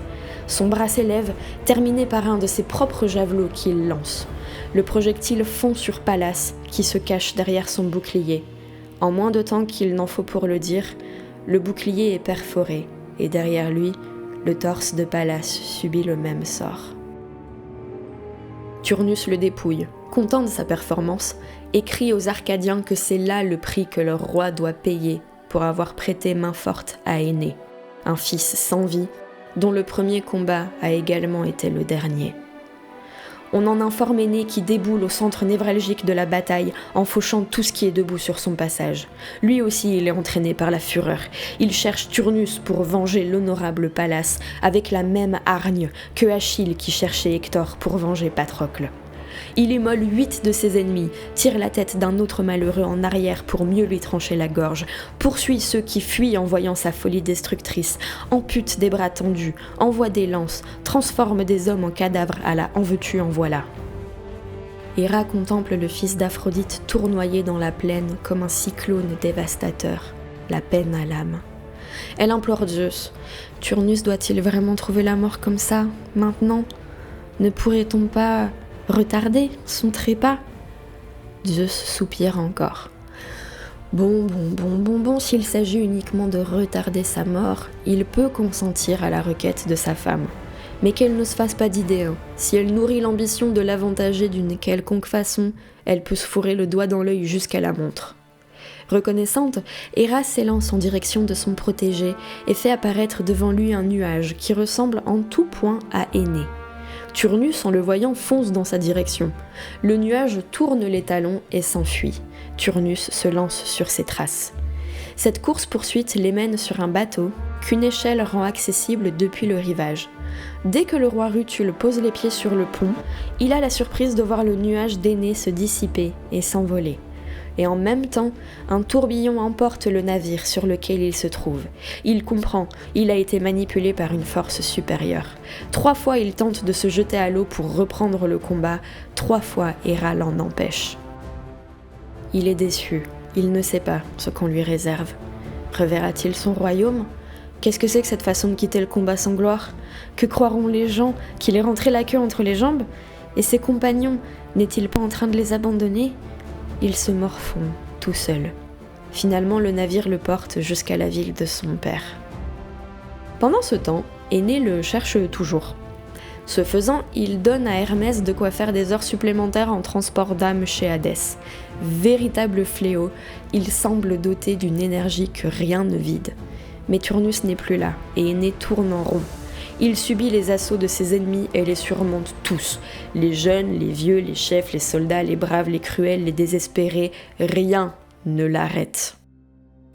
Son bras s'élève, terminé par un de ses propres javelots qu'il lance. Le projectile fond sur Pallas, qui se cache derrière son bouclier. En moins de temps qu'il n'en faut pour le dire, le bouclier est perforé, et derrière lui, le torse de Pallas subit le même sort. Turnus le dépouille, content de sa performance, et crie aux Arcadiens que c'est là le prix que leur roi doit payer pour avoir prêté main forte à Énée. un fils sans vie, dont le premier combat a également été le dernier. On en informe Aîné qui déboule au centre névralgique de la bataille en fauchant tout ce qui est debout sur son passage. Lui aussi, il est entraîné par la fureur. Il cherche Turnus pour venger l'honorable Pallas avec la même hargne que Achille qui cherchait Hector pour venger Patrocle. Il immole 8 de ses ennemis, tire la tête d'un autre malheureux en arrière pour mieux lui trancher la gorge, poursuit ceux qui fuient en voyant sa folie destructrice, ampute des bras tendus, envoie des lances, transforme des hommes en cadavres à la en veux-tu en voilà. Héra contemple le fils d'Aphrodite tournoyer dans la plaine comme un cyclone dévastateur, la peine à l'âme. Elle implore Zeus. Turnus doit-il vraiment trouver la mort comme ça, maintenant ? Ne pourrait-on pas retarder son trépas ? Zeus soupire encore. Bon, s'il s'agit uniquement de retarder sa mort, il peut consentir à la requête de sa femme. Mais qu'elle ne se fasse pas d'idée, hein. Si elle nourrit l'ambition de l'avantager d'une quelconque façon, elle peut se fourrer le doigt dans l'œil jusqu'à la montre. Reconnaissante, Héra s'élance en direction de son protégé et fait apparaître devant lui un nuage qui ressemble en tout point à Aîné. Turnus, en le voyant, fonce dans sa direction. Le nuage tourne les talons et s'enfuit. Turnus se lance sur ses traces. Cette course-poursuite les mène sur un bateau qu'une échelle rend accessible depuis le rivage. Dès que le roi Rutule pose les pieds sur le pont, il a la surprise de voir le nuage d'Aîné se dissiper et s'envoler. Et en même temps, un tourbillon emporte le navire sur lequel il se trouve. Il comprend, il a été manipulé par une force supérieure. 3 fois il tente de se jeter à l'eau pour reprendre le combat, 3 fois Héra l'en empêche. Il est déçu, il ne sait pas ce qu'on lui réserve. Reverra-t-il son royaume ? Qu'est-ce que c'est que cette façon de quitter le combat sans gloire ? Que croiront les gens qu'il est rentré la queue entre les jambes ? Et ses compagnons, n'est-il pas en train de les abandonner ? Il se morfond, tout seul. Finalement, le navire le porte jusqu'à la ville de son père. Pendant ce temps, Aîné le cherche toujours. Ce faisant, il donne à Hermès de quoi faire des heures supplémentaires en transport d'âmes chez Hadès. Véritable fléau, il semble doté d'une énergie que rien ne vide. Mais Turnus n'est plus là, et Aîné tourne en rond. Il subit les assauts de ses ennemis et les surmonte tous. Les jeunes, les vieux, les chefs, les soldats, les braves, les cruels, les désespérés, rien ne l'arrête.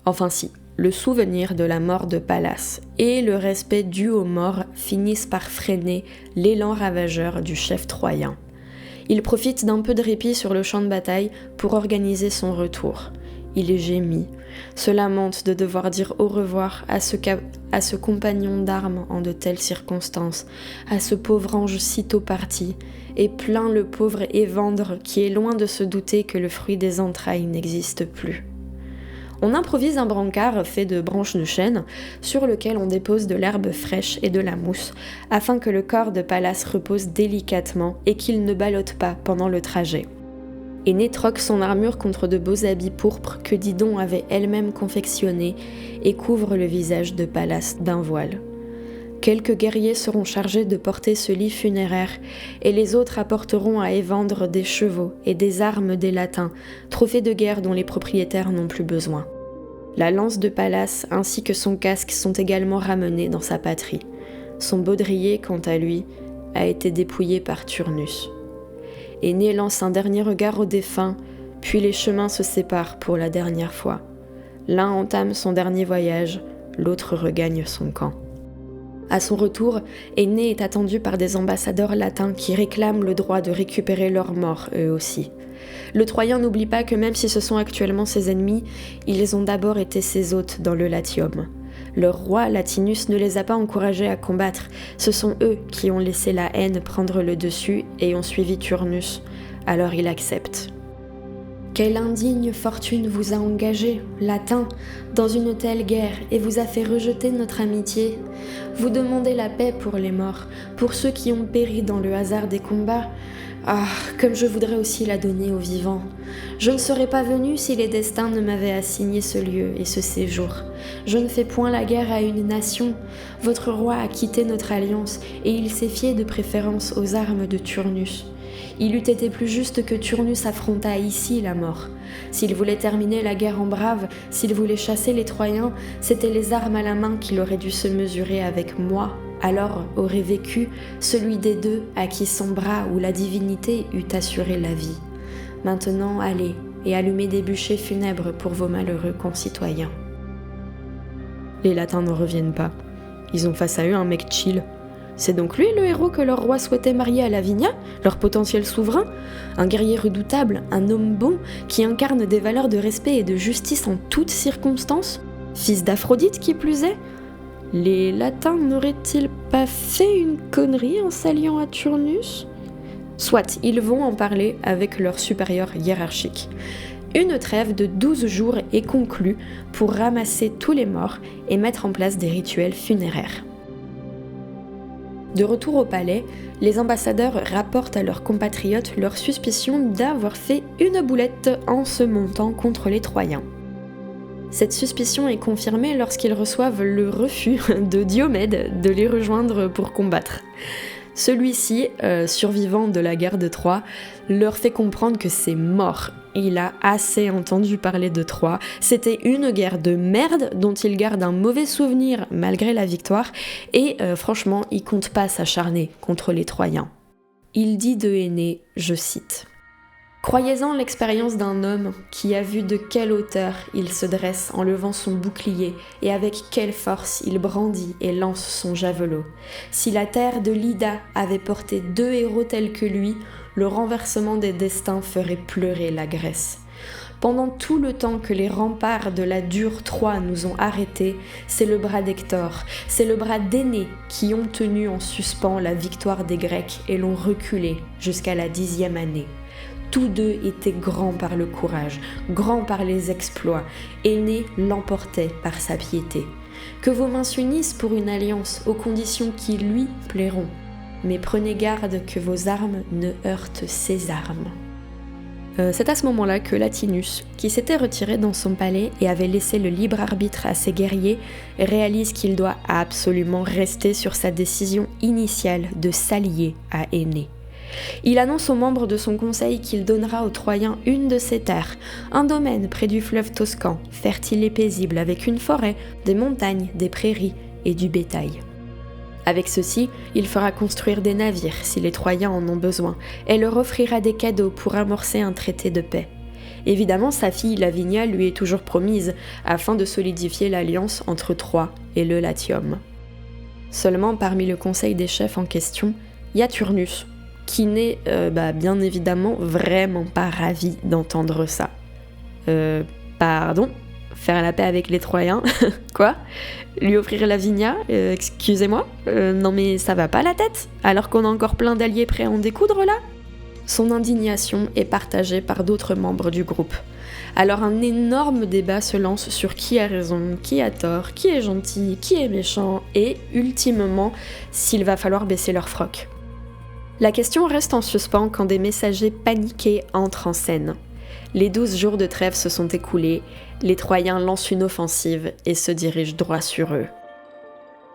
Enfin si, le souvenir de la mort de Pallas et le respect dû aux morts finissent par freiner l'élan ravageur du chef troyen. Il profite d'un peu de répit sur le champ de bataille pour organiser son retour. Il gémit, se lamente de devoir dire au revoir à ce compagnon d'armes en de telles circonstances, à ce pauvre ange sitôt parti, et plaint le pauvre Évandre qui est loin de se douter que le fruit des entrailles n'existe plus. On improvise un brancard fait de branches de chêne sur lequel on dépose de l'herbe fraîche et de la mousse afin que le corps de Pallas repose délicatement et qu'il ne ballotte pas pendant le trajet. Aîné troque son armure contre de beaux habits pourpres que Didon avait elle-même confectionnés et couvre le visage de Pallas d'un voile. Quelques guerriers seront chargés de porter ce lit funéraire et les autres apporteront à Évandre des chevaux et des armes des Latins, trophées de guerre dont les propriétaires n'ont plus besoin. La lance de Pallas ainsi que son casque sont également ramenés dans sa patrie. Son baudrier, quant à lui, a été dépouillé par Turnus. Aîné lance un dernier regard aux défunts, puis les chemins se séparent pour la dernière fois. L'un entame son dernier voyage, l'autre regagne son camp. À son retour, Aîné est attendu par des ambassadeurs latins qui réclament le droit de récupérer leurs morts eux aussi. Le Troyen n'oublie pas que même si ce sont actuellement ses ennemis, ils ont d'abord été ses hôtes dans le Latium. Leur roi, Latinus, ne les a pas encouragés à combattre, ce sont eux qui ont laissé la haine prendre le dessus et ont suivi Turnus, alors il accepte. Quelle indigne fortune vous a engagé, Latin, dans une telle guerre et vous a fait rejeter notre amitié. Vous demandez la paix pour les morts, pour ceux qui ont péri dans le hasard des combats. Ah, comme je voudrais aussi la donner aux vivants. Je ne serais pas venu si les destins ne m'avaient assigné ce lieu et ce séjour. Je ne fais point la guerre à une nation. Votre roi a quitté notre alliance et il s'est fié de préférence aux armes de Turnus. Il eût été plus juste que Turnus affrontât ici la mort. S'il voulait terminer la guerre en brave, s'il voulait chasser les Troyens, c'étaient les armes à la main qu'il aurait dû se mesurer avec moi. Alors aurait vécu celui des deux à qui son bras ou la divinité eût assuré la vie. Maintenant, allez et allumez des bûchers funèbres pour vos malheureux concitoyens. Les Latins ne reviennent pas. Ils ont face à eux un mec chill. C'est donc lui le héros que leur roi souhaitait marier à Lavinia, leur potentiel souverain? Un guerrier redoutable, un homme bon, qui incarne des valeurs de respect et de justice en toutes circonstances? Fils d'Aphrodite qui plus est? Les Latins n'auraient-ils pas fait une connerie en s'alliant à Turnus? Soit, ils vont en parler avec leur supérieur hiérarchique. Une trêve de 12 jours est conclue pour ramasser tous les morts et mettre en place des rituels funéraires. De retour au palais, les ambassadeurs rapportent à leurs compatriotes leur suspicion d'avoir fait une boulette en se montant contre les Troyens. Cette suspicion est confirmée lorsqu'ils reçoivent le refus de Diomède de les rejoindre pour combattre. Celui-ci, survivant de la guerre de Troie, leur fait comprendre que c'est mort. Il a assez entendu parler de Troie. C'était une guerre de merde dont il garde un mauvais souvenir malgré la victoire et franchement, il compte pas s'acharner contre les Troyens. Il dit de Énée, je cite: « Croyez-en l'expérience d'un homme qui a vu de quelle hauteur il se dresse en levant son bouclier et avec quelle force il brandit et lance son javelot. Si la terre de l'Ida avait porté 2 héros tels que lui, le renversement des destins ferait pleurer la Grèce. Pendant tout le temps que les remparts de la dure Troie nous ont arrêtés, c'est le bras d'Hector, c'est le bras d'Énée qui ont tenu en suspens la victoire des Grecs et l'ont reculée jusqu'à la 10e année. Tous deux étaient grands par le courage, grands par les exploits. Énée l'emportait par sa piété. Que vos mains s'unissent pour une alliance aux conditions qui lui plairont. Mais prenez garde que vos armes ne heurtent ses armes. » C'est à ce moment-là que Latinus, qui s'était retiré dans son palais et avait laissé le libre arbitre à ses guerriers, réalise qu'il doit absolument rester sur sa décision initiale de s'allier à Énée. Il annonce aux membres de son conseil qu'il donnera aux Troyens une de ses terres, un domaine près du fleuve Toscan, fertile et paisible, avec une forêt, des montagnes, des prairies et du bétail. Avec ceci, il fera construire des navires si les Troyens en ont besoin, et leur offrira des cadeaux pour amorcer un traité de paix. Évidemment, sa fille Lavinia lui est toujours promise, afin de solidifier l'alliance entre Troie et le Latium. Seulement, parmi le conseil des chefs en question, il y a Turnus, qui n'est bien évidemment vraiment pas ravi d'entendre ça. Pardon ? Faire la paix avec les Troyens ? Quoi ? Lui offrir Lavinia ? Excusez-moi ? Non mais ça va pas la tête ? Alors qu'on a encore plein d'alliés prêts à en découdre là ? Son indignation est partagée par d'autres membres du groupe. Alors un énorme débat se lance sur qui a raison, qui a tort, qui est gentil, qui est méchant, et ultimement, s'il va falloir baisser leur froc. La question reste en suspens quand des messagers paniqués entrent en scène. Les 12 jours de trêve se sont écoulés, les Troyens lancent une offensive et se dirigent droit sur eux.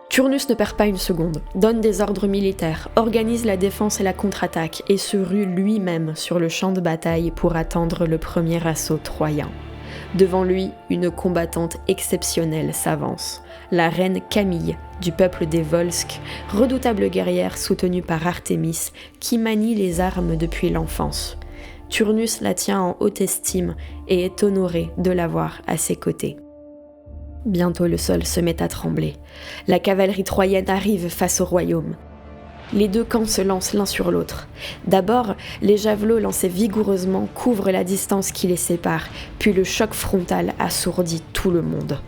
Turnus ne perd pas une seconde, donne des ordres militaires, organise la défense et la contre-attaque et se rue lui-même sur le champ de bataille pour attendre le premier assaut troyen. Devant lui, une combattante exceptionnelle s'avance, la reine Camille, du peuple des Volsques, redoutable guerrière soutenue par Artémis, qui manie les armes depuis l'enfance. Turnus la tient en haute estime et est honoré de l'avoir à ses côtés. Bientôt le sol se met à trembler. La cavalerie troyenne arrive face au royaume. Les deux camps se lancent l'un sur l'autre. D'abord, les javelots lancés vigoureusement couvrent la distance qui les sépare, puis le choc frontal assourdit tout le monde.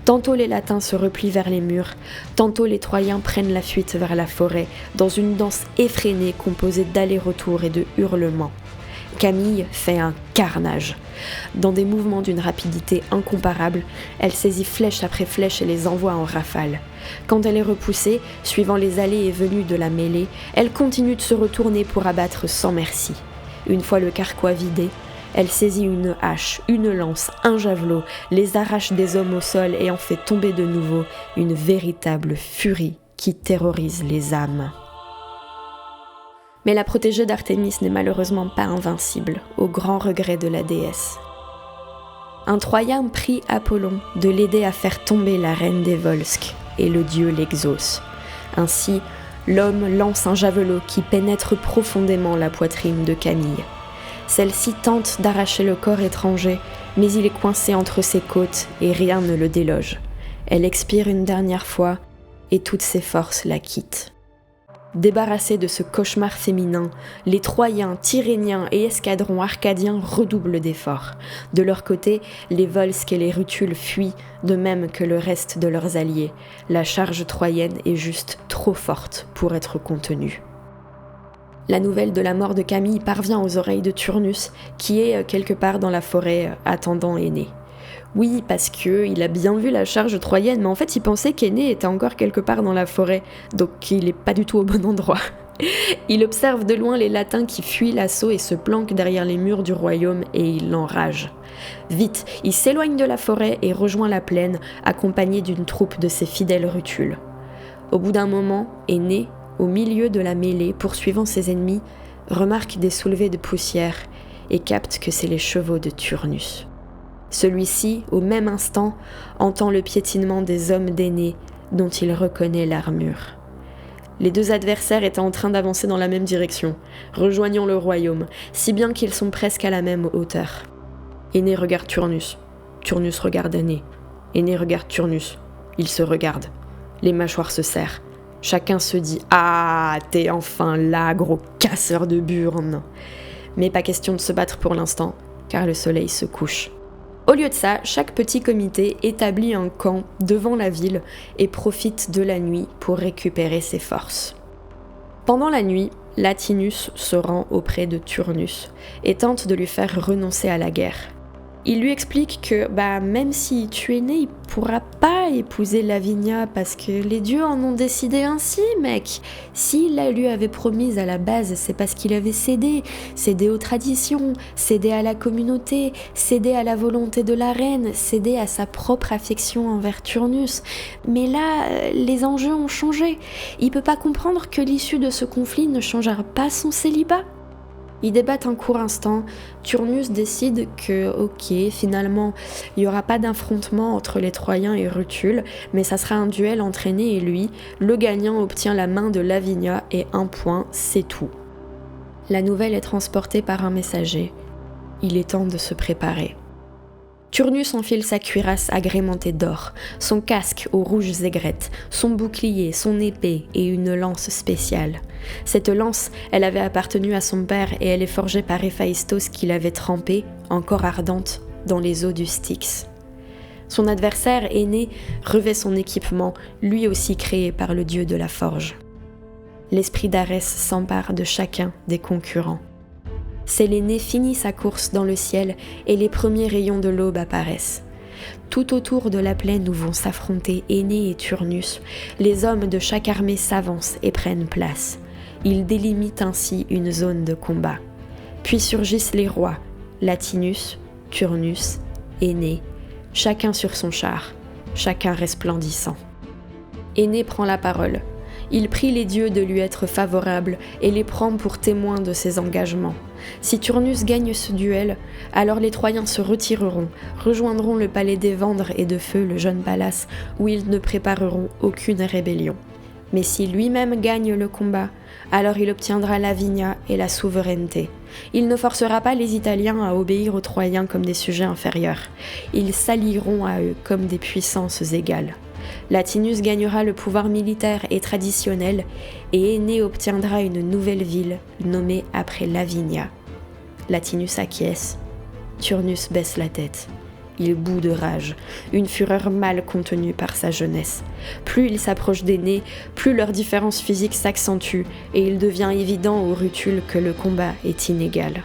Tantôt les Latins se replient vers les murs, tantôt les Troyens prennent la fuite vers la forêt, dans une danse effrénée composée d'allers-retours et de hurlements. Camille fait un carnage. Dans des mouvements d'une rapidité incomparable, elle saisit flèche après flèche et les envoie en rafale. Quand elle est repoussée, suivant les allées et venues de la mêlée, elle continue de se retourner pour abattre sans merci. Une fois le carquois vidé, elle saisit une hache, une lance, un javelot, les arrache des hommes au sol et en fait tomber de nouveau, une véritable furie qui terrorise les âmes. Mais la protégée d'Artémis n'est malheureusement pas invincible, au grand regret de la déesse. Un Troyen prie Apollon de l'aider à faire tomber la reine des Volsques, et le dieu l'exauce. Ainsi, l'homme lance un javelot qui pénètre profondément la poitrine de Camille. Celle-ci tente d'arracher le corps étranger, mais il est coincé entre ses côtes et rien ne le déloge. Elle expire une dernière fois et toutes ses forces la quittent. Débarrassés de ce cauchemar féminin, les Troyens, Tyrrhéniens et escadrons arcadiens redoublent d'efforts. De leur côté, les Volsques et les Rutules fuient, de même que le reste de leurs alliés. La charge troyenne est juste trop forte pour être contenue. La nouvelle de la mort de Camille parvient aux oreilles de Turnus, qui est quelque part dans la forêt attendant Énée. Oui, parce qu'il a bien vu la charge troyenne, mais en fait il pensait qu'Énée était encore quelque part dans la forêt, donc il n'est pas du tout au bon endroit. Il observe de loin les Latins qui fuient l'assaut et se planquent derrière les murs du royaume et il l'enrage. Vite, il s'éloigne de la forêt et rejoint la plaine, accompagné d'une troupe de ses fidèles Rutules. Au bout d'un moment, Énée, au milieu de la mêlée, poursuivant ses ennemis, remarque des soulevés de poussière et capte que c'est les chevaux de Turnus. Celui-ci, au même instant, entend le piétinement des hommes d'Énée, dont il reconnaît l'armure. Les deux adversaires étaient en train d'avancer dans la même direction, rejoignant le royaume, si bien qu'ils sont presque à la même hauteur. Énée regarde Turnus. Turnus regarde Énée. Énée regarde Turnus. Ils se regardent. Les mâchoires se serrent. Chacun se dit « Ah, t'es enfin là, gros casseur de burnes !» Mais pas question de se battre pour l'instant, car le soleil se couche. Au lieu de ça, chaque petit comité établit un camp devant la ville et profite de la nuit pour récupérer ses forces. Pendant la nuit, Latinus se rend auprès de Turnus et tente de lui faire renoncer à la guerre. Il lui explique que même s'il tue Énée, il pourra pas épouser Lavinia parce que les dieux en ont décidé ainsi, mec. S'il la lui avait promise à la base, c'est parce qu'il avait cédé aux traditions, cédé à la communauté, cédé à la volonté de la reine, cédé à sa propre affection envers Turnus. Mais là, les enjeux ont changé. Il peut pas comprendre que l'issue de ce conflit ne changera pas son célibat. Ils débattent un court instant, Turnus décide que, finalement, il n'y aura pas d'affrontement entre les Troyens et Rutules, mais ça sera un duel entre Énée et lui, le gagnant obtient la main de Lavinia et 1 point, c'est tout. La nouvelle est transportée par un messager. Il est temps de se préparer. Turnus enfile sa cuirasse agrémentée d'or, son casque aux rouges aigrettes, son bouclier, son épée et une lance spéciale. Cette lance, elle avait appartenu à son père et elle est forgée par Héphaïstos qui l'avait trempée, encore ardente, dans les eaux du Styx. Son adversaire, Énée, revêt son équipement, lui aussi créé par le dieu de la forge. L'esprit d'Arès s'empare de chacun des concurrents. Séléné finit sa course dans le ciel et les premiers rayons de l'aube apparaissent. Tout autour de la plaine où vont s'affronter Énée et Turnus, les hommes de chaque armée s'avancent et prennent place. Ils délimitent ainsi une zone de combat. Puis surgissent les rois, Latinus, Turnus, Énée, chacun sur son char, chacun resplendissant. Énée prend la parole. Il prie les dieux de lui être favorables et les prend pour témoins de ses engagements. Si Turnus gagne ce duel, alors les Troyens se retireront, rejoindront le palais d'Évandre et de Feu, le jeune palace, où ils ne prépareront aucune rébellion. Mais si lui-même gagne le combat, alors il obtiendra Lavinia et la souveraineté. Il ne forcera pas les Italiens à obéir aux Troyens comme des sujets inférieurs. Ils s'allieront à eux comme des puissances égales. Latinus gagnera le pouvoir militaire et traditionnel et Énée obtiendra une nouvelle ville nommée après Lavinia. Latinus acquiesce. Turnus baisse la tête. Il bout de rage, une fureur mal contenue par sa jeunesse. Plus il s'approche d'Énée, plus leur différence physique s'accentue et il devient évident aux Rutules que le combat est inégal.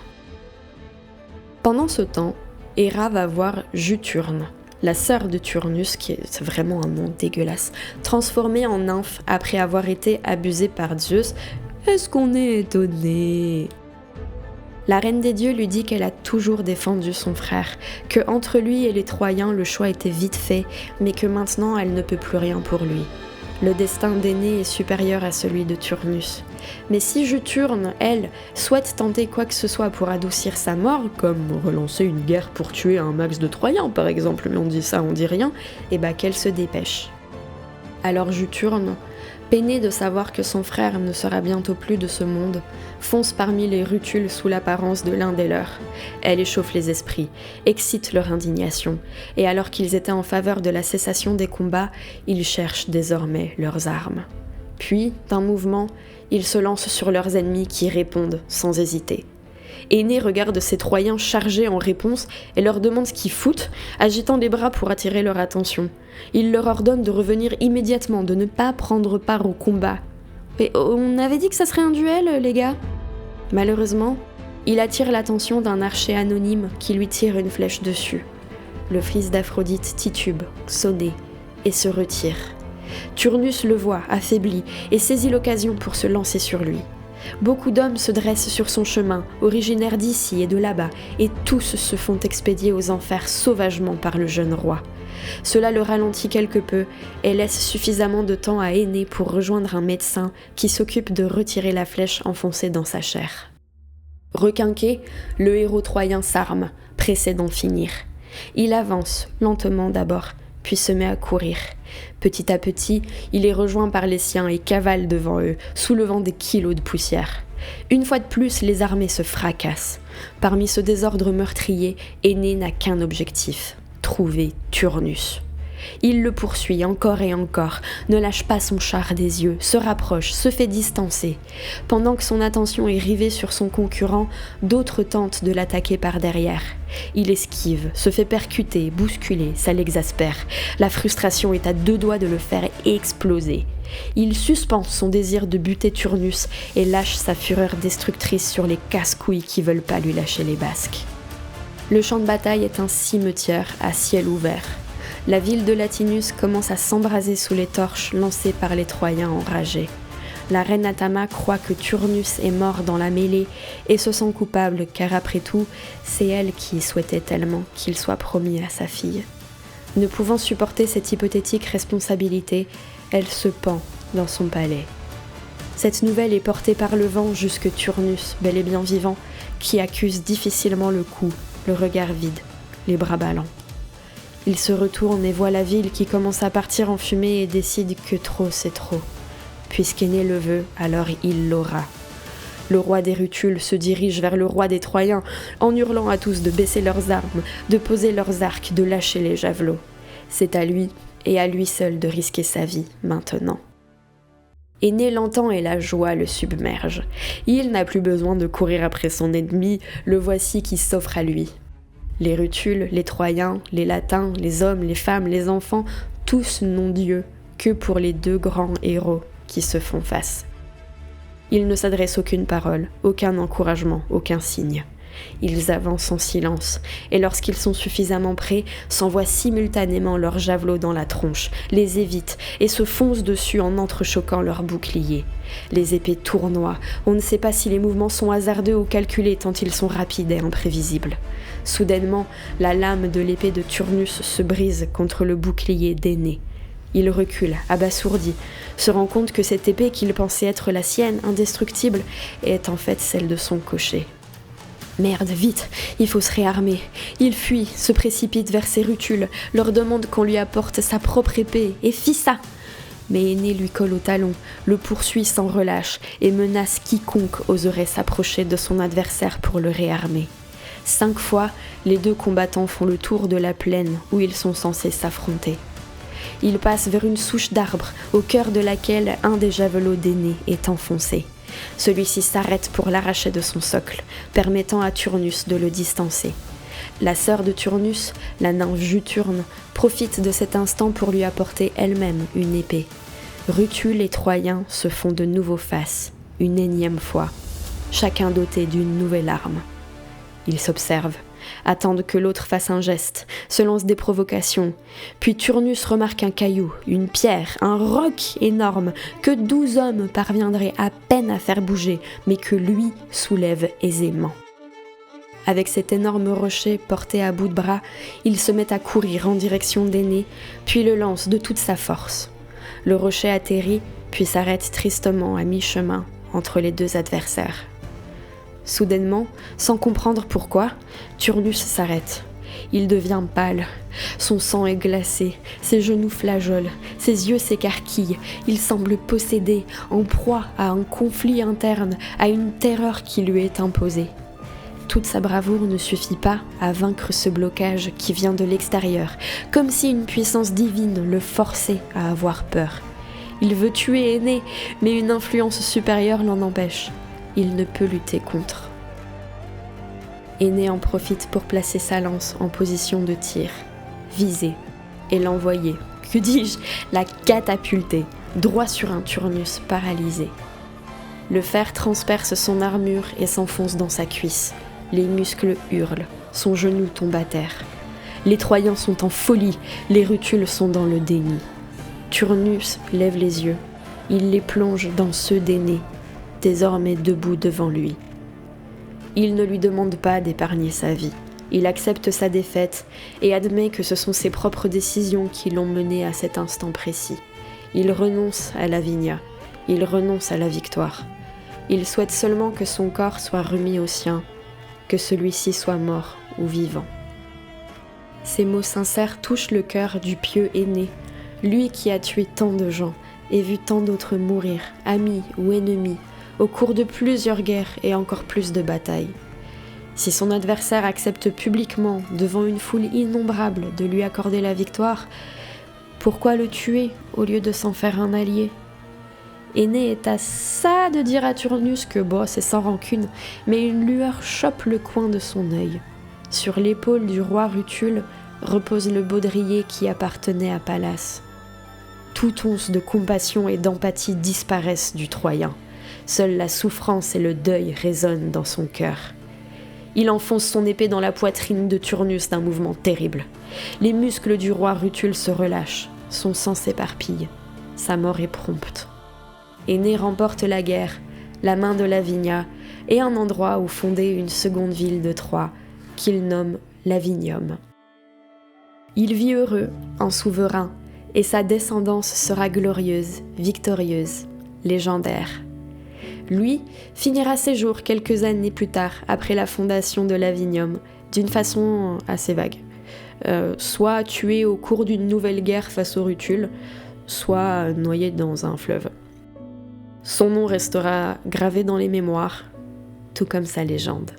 Pendant ce temps, Héra va voir Juturne, la sœur de Turnus, qui est vraiment un nom dégueulasse, transformée en nymphe après avoir été abusée par Zeus. Est-ce qu'on est étonné ? La reine des dieux lui dit qu'elle a toujours défendu son frère, que entre lui et les Troyens le choix était vite fait, mais que maintenant elle ne peut plus rien pour lui. Le destin d'Énée est supérieur à celui de Turnus. Mais si Juturne, elle, souhaite tenter quoi que ce soit pour adoucir sa mort, comme relancer une guerre pour tuer un max de Troyens par exemple, mais on dit ça, on dit rien, et bah qu'elle se dépêche. Alors Juturne, peiné de savoir que son frère ne sera bientôt plus de ce monde, fonce parmi les rutules sous l'apparence de l'un des leurs. Elle échauffe les esprits, excite leur indignation, et alors qu'ils étaient en faveur de la cessation des combats, ils cherchent désormais leurs armes. Puis, d'un mouvement, ils se lancent sur leurs ennemis qui répondent sans hésiter. Énée regarde ses Troyens chargés en réponse et leur demande ce qu'ils foutent, agitant les bras pour attirer leur attention. Il leur ordonne de revenir immédiatement, de ne pas prendre part au combat. Mais on avait dit que ça serait un duel, les gars. Malheureusement, il attire l'attention d'un archer anonyme qui lui tire une flèche dessus. Le fils d'Aphrodite titube, sonné, et se retire. Turnus le voit, affaibli, et saisit l'occasion pour se lancer sur lui. Beaucoup d'hommes se dressent sur son chemin, originaires d'ici et de là-bas, et tous se font expédier aux enfers sauvagement par le jeune roi. Cela le ralentit quelque peu et laisse suffisamment de temps à Énée pour rejoindre un médecin qui s'occupe de retirer la flèche enfoncée dans sa chair. Requinqué, le héros troyen s'arme, pressé d'en finir. Il avance, lentement d'abord, puis se met à courir. Petit à petit, il est rejoint par les siens et cavale devant eux, soulevant des kilos de poussière. Une fois de plus, les armées se fracassent. Parmi ce désordre meurtrier, Énée n'a qu'un objectif, trouver Turnus. Il le poursuit encore et encore, ne lâche pas son char des yeux, se rapproche, se fait distancer. Pendant que son attention est rivée sur son concurrent, d'autres tentent de l'attaquer par derrière. Il esquive, se fait percuter, bousculer, ça l'exaspère. La frustration est à deux doigts de le faire exploser. Il suspend son désir de buter Turnus et lâche sa fureur destructrice sur les casse-couilles qui veulent pas lui lâcher les basques. Le champ de bataille est un cimetière à ciel ouvert. La ville de Latinus commence à s'embraser sous les torches lancées par les Troyens enragés. La reine Atama croit que Turnus est mort dans la mêlée et se sent coupable car après tout, c'est elle qui souhaitait tellement qu'il soit promis à sa fille. Ne pouvant supporter cette hypothétique responsabilité, elle se pend dans son palais. Cette nouvelle est portée par le vent jusque Turnus, bel et bien vivant, qui accuse difficilement le coup, le regard vide, les bras ballants. Il se retourne et voit la ville qui commence à partir en fumée et décide que trop c'est trop. Puisqu'Énée le veut, alors il l'aura. Le roi des Rutules se dirige vers le roi des Troyens en hurlant à tous de baisser leurs armes, de poser leurs arcs, de lâcher les javelots. C'est à lui, et à lui seul, de risquer sa vie, maintenant. Énée l'entend et la joie le submerge. Il n'a plus besoin de courir après son ennemi, le voici qui s'offre à lui. Les Rutules, les Troyens, les Latins, les hommes, les femmes, les enfants, tous n'ont Dieu que pour les deux grands héros qui se font face. Ils ne s'adressent aucune parole, aucun encouragement, aucun signe. Ils avancent en silence, et lorsqu'ils sont suffisamment prêts, s'envoient simultanément leurs javelots dans la tronche, les évitent et se foncent dessus en entrechoquant leurs boucliers. Les épées tournoient, on ne sait pas si les mouvements sont hasardeux ou calculés tant ils sont rapides et imprévisibles. Soudainement, la lame de l'épée de Turnus se brise contre le bouclier d'Énée. Il recule, abasourdi, se rend compte que cette épée qu'il pensait être la sienne, indestructible, est en fait celle de son cocher. Merde, vite, il faut se réarmer. Il fuit, se précipite vers ses Rutules, leur demande qu'on lui apporte sa propre épée, et fit ça. Mais Énée lui colle au talon, le poursuit sans relâche et menace quiconque oserait s'approcher de son adversaire pour le réarmer. 5 fois, les deux combattants font le tour de la plaine où ils sont censés s'affronter. Ils passent vers une souche d'arbre, au cœur de laquelle un des javelots d'Énée est enfoncé. Celui-ci s'arrête pour l'arracher de son socle, permettant à Turnus de le distancer. La sœur de Turnus, la nymphe Juturne, profite de cet instant pour lui apporter elle-même une épée. Rutules et Troyens se font de nouveau face, une énième fois, chacun doté d'une nouvelle arme. Ils s'observent, attendent que l'autre fasse un geste, se lancent des provocations. Puis Turnus remarque un caillou, une pierre, un roc énorme que 12 hommes parviendraient à peine à faire bouger, mais que lui soulève aisément. Avec cet énorme rocher porté à bout de bras, il se met à courir en direction d'Énée, puis le lance de toute sa force. Le rocher atterrit, puis s'arrête tristement à mi-chemin, entre les deux adversaires. Soudainement, sans comprendre pourquoi, Turnus s'arrête. Il devient pâle, son sang est glacé, ses genoux flageolent, ses yeux s'écarquillent, il semble possédé, en proie à un conflit interne, à une terreur qui lui est imposée. Toute sa bravoure ne suffit pas à vaincre ce blocage qui vient de l'extérieur, comme si une puissance divine le forçait à avoir peur. Il veut tuer Énée, mais une influence supérieure l'en empêche. Il ne peut lutter contre. Énée en profite pour placer sa lance en position de tir, viser et l'envoyer, que dis-je, la catapulter, droit sur un Turnus paralysé. Le fer transperce son armure et s'enfonce dans sa cuisse. Les muscles hurlent, son genou tombe à terre. Les Troyens sont en folie, les Rutules sont dans le déni. Turnus lève les yeux, il les plonge dans ceux d'Énée, désormais debout devant lui. Il ne lui demande pas d'épargner sa vie, il accepte sa défaite et admet que ce sont ses propres décisions qui l'ont mené à cet instant précis. Il renonce à Lavinia, il renonce à la victoire. Il souhaite seulement que son corps soit remis au sien, que celui-ci soit mort ou vivant. Ces mots sincères touchent le cœur du pieux Énée, lui qui a tué tant de gens et vu tant d'autres mourir, amis ou ennemis, au cours de plusieurs guerres et encore plus de batailles. Si son adversaire accepte publiquement, devant une foule innombrable, de lui accorder la victoire, pourquoi le tuer au lieu de s'en faire un allié ? Énée est à ça de dire à Turnus que c'est sans rancune, mais une lueur chope le coin de son œil. Sur l'épaule du roi Rutule repose le baudrier qui appartenait à Pallas. Toute once de compassion et d'empathie disparaissent du Troyen. Seule la souffrance et le deuil résonnent dans son cœur. Il enfonce son épée dans la poitrine de Turnus d'un mouvement terrible. Les muscles du roi Rutule se relâchent, son sang s'éparpille. Sa mort est prompte. Énée remporte la guerre, la main de Lavinia et un endroit où fonder une seconde ville de Troie, qu'il nomme Lavinium. Il vit heureux, en souverain, et sa descendance sera glorieuse, victorieuse, légendaire. Lui finira ses jours quelques années plus tard, après la fondation de Lavinium, d'une façon assez vague. Soit tué au cours d'une nouvelle guerre face aux Rutules, soit noyé dans un fleuve. Son nom restera gravé dans les mémoires, tout comme sa légende.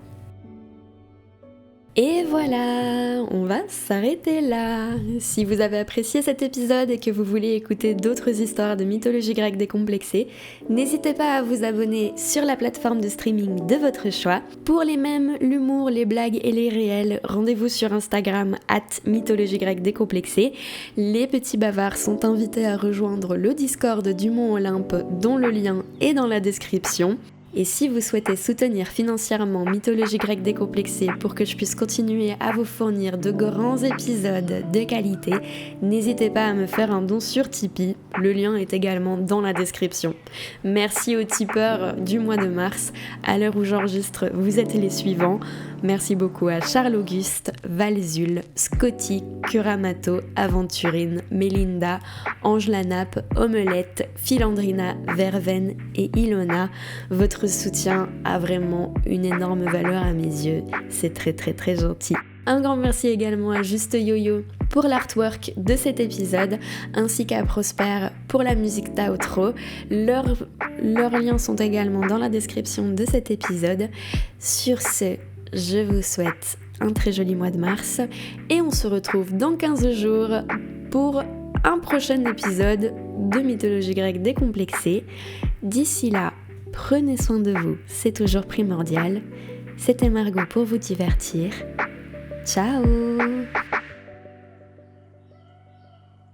Et voilà, on va s'arrêter là. Si vous avez apprécié cet épisode et que vous voulez écouter d'autres histoires de mythologie grecque décomplexée, n'hésitez pas à vous abonner sur la plateforme de streaming de votre choix. Pour les mèmes, l'humour, les blagues et les réels, rendez-vous sur Instagram @mythologie grecque décomplexée. Les petits bavards sont invités à rejoindre le Discord du Mont Olympe, dont le lien est dans la description. Et si vous souhaitez soutenir financièrement Mythologie grecque décomplexée pour que je puisse continuer à vous fournir de grands épisodes de qualité, n'hésitez pas à me faire un don sur Tipeee, le lien est également dans la description. Merci aux tipeurs du mois de mars, à l'heure où j'enregistre, vous êtes les suivants. Merci beaucoup à Charles-Auguste, Valzul, Scotty, Kuramato, Aventurine, Mélinda, Ange Lanape, Omelette, Philandrina, Verveine et Ilona. Votre soutien a vraiment une énorme valeur à mes yeux, c'est très très très gentil. Un grand merci également à Juste Yo-Yo pour l'artwork de cet épisode, ainsi qu'à Prosper pour la musique d'outro. Leurs liens sont également dans la description de cet épisode. Sur ce, je vous souhaite un très joli mois de mars et on se retrouve dans 15 jours pour un prochain épisode de Mythologie grecque décomplexée. D'ici là, prenez soin de vous, c'est toujours primordial. C'était Margot pour vous divertir. Ciao!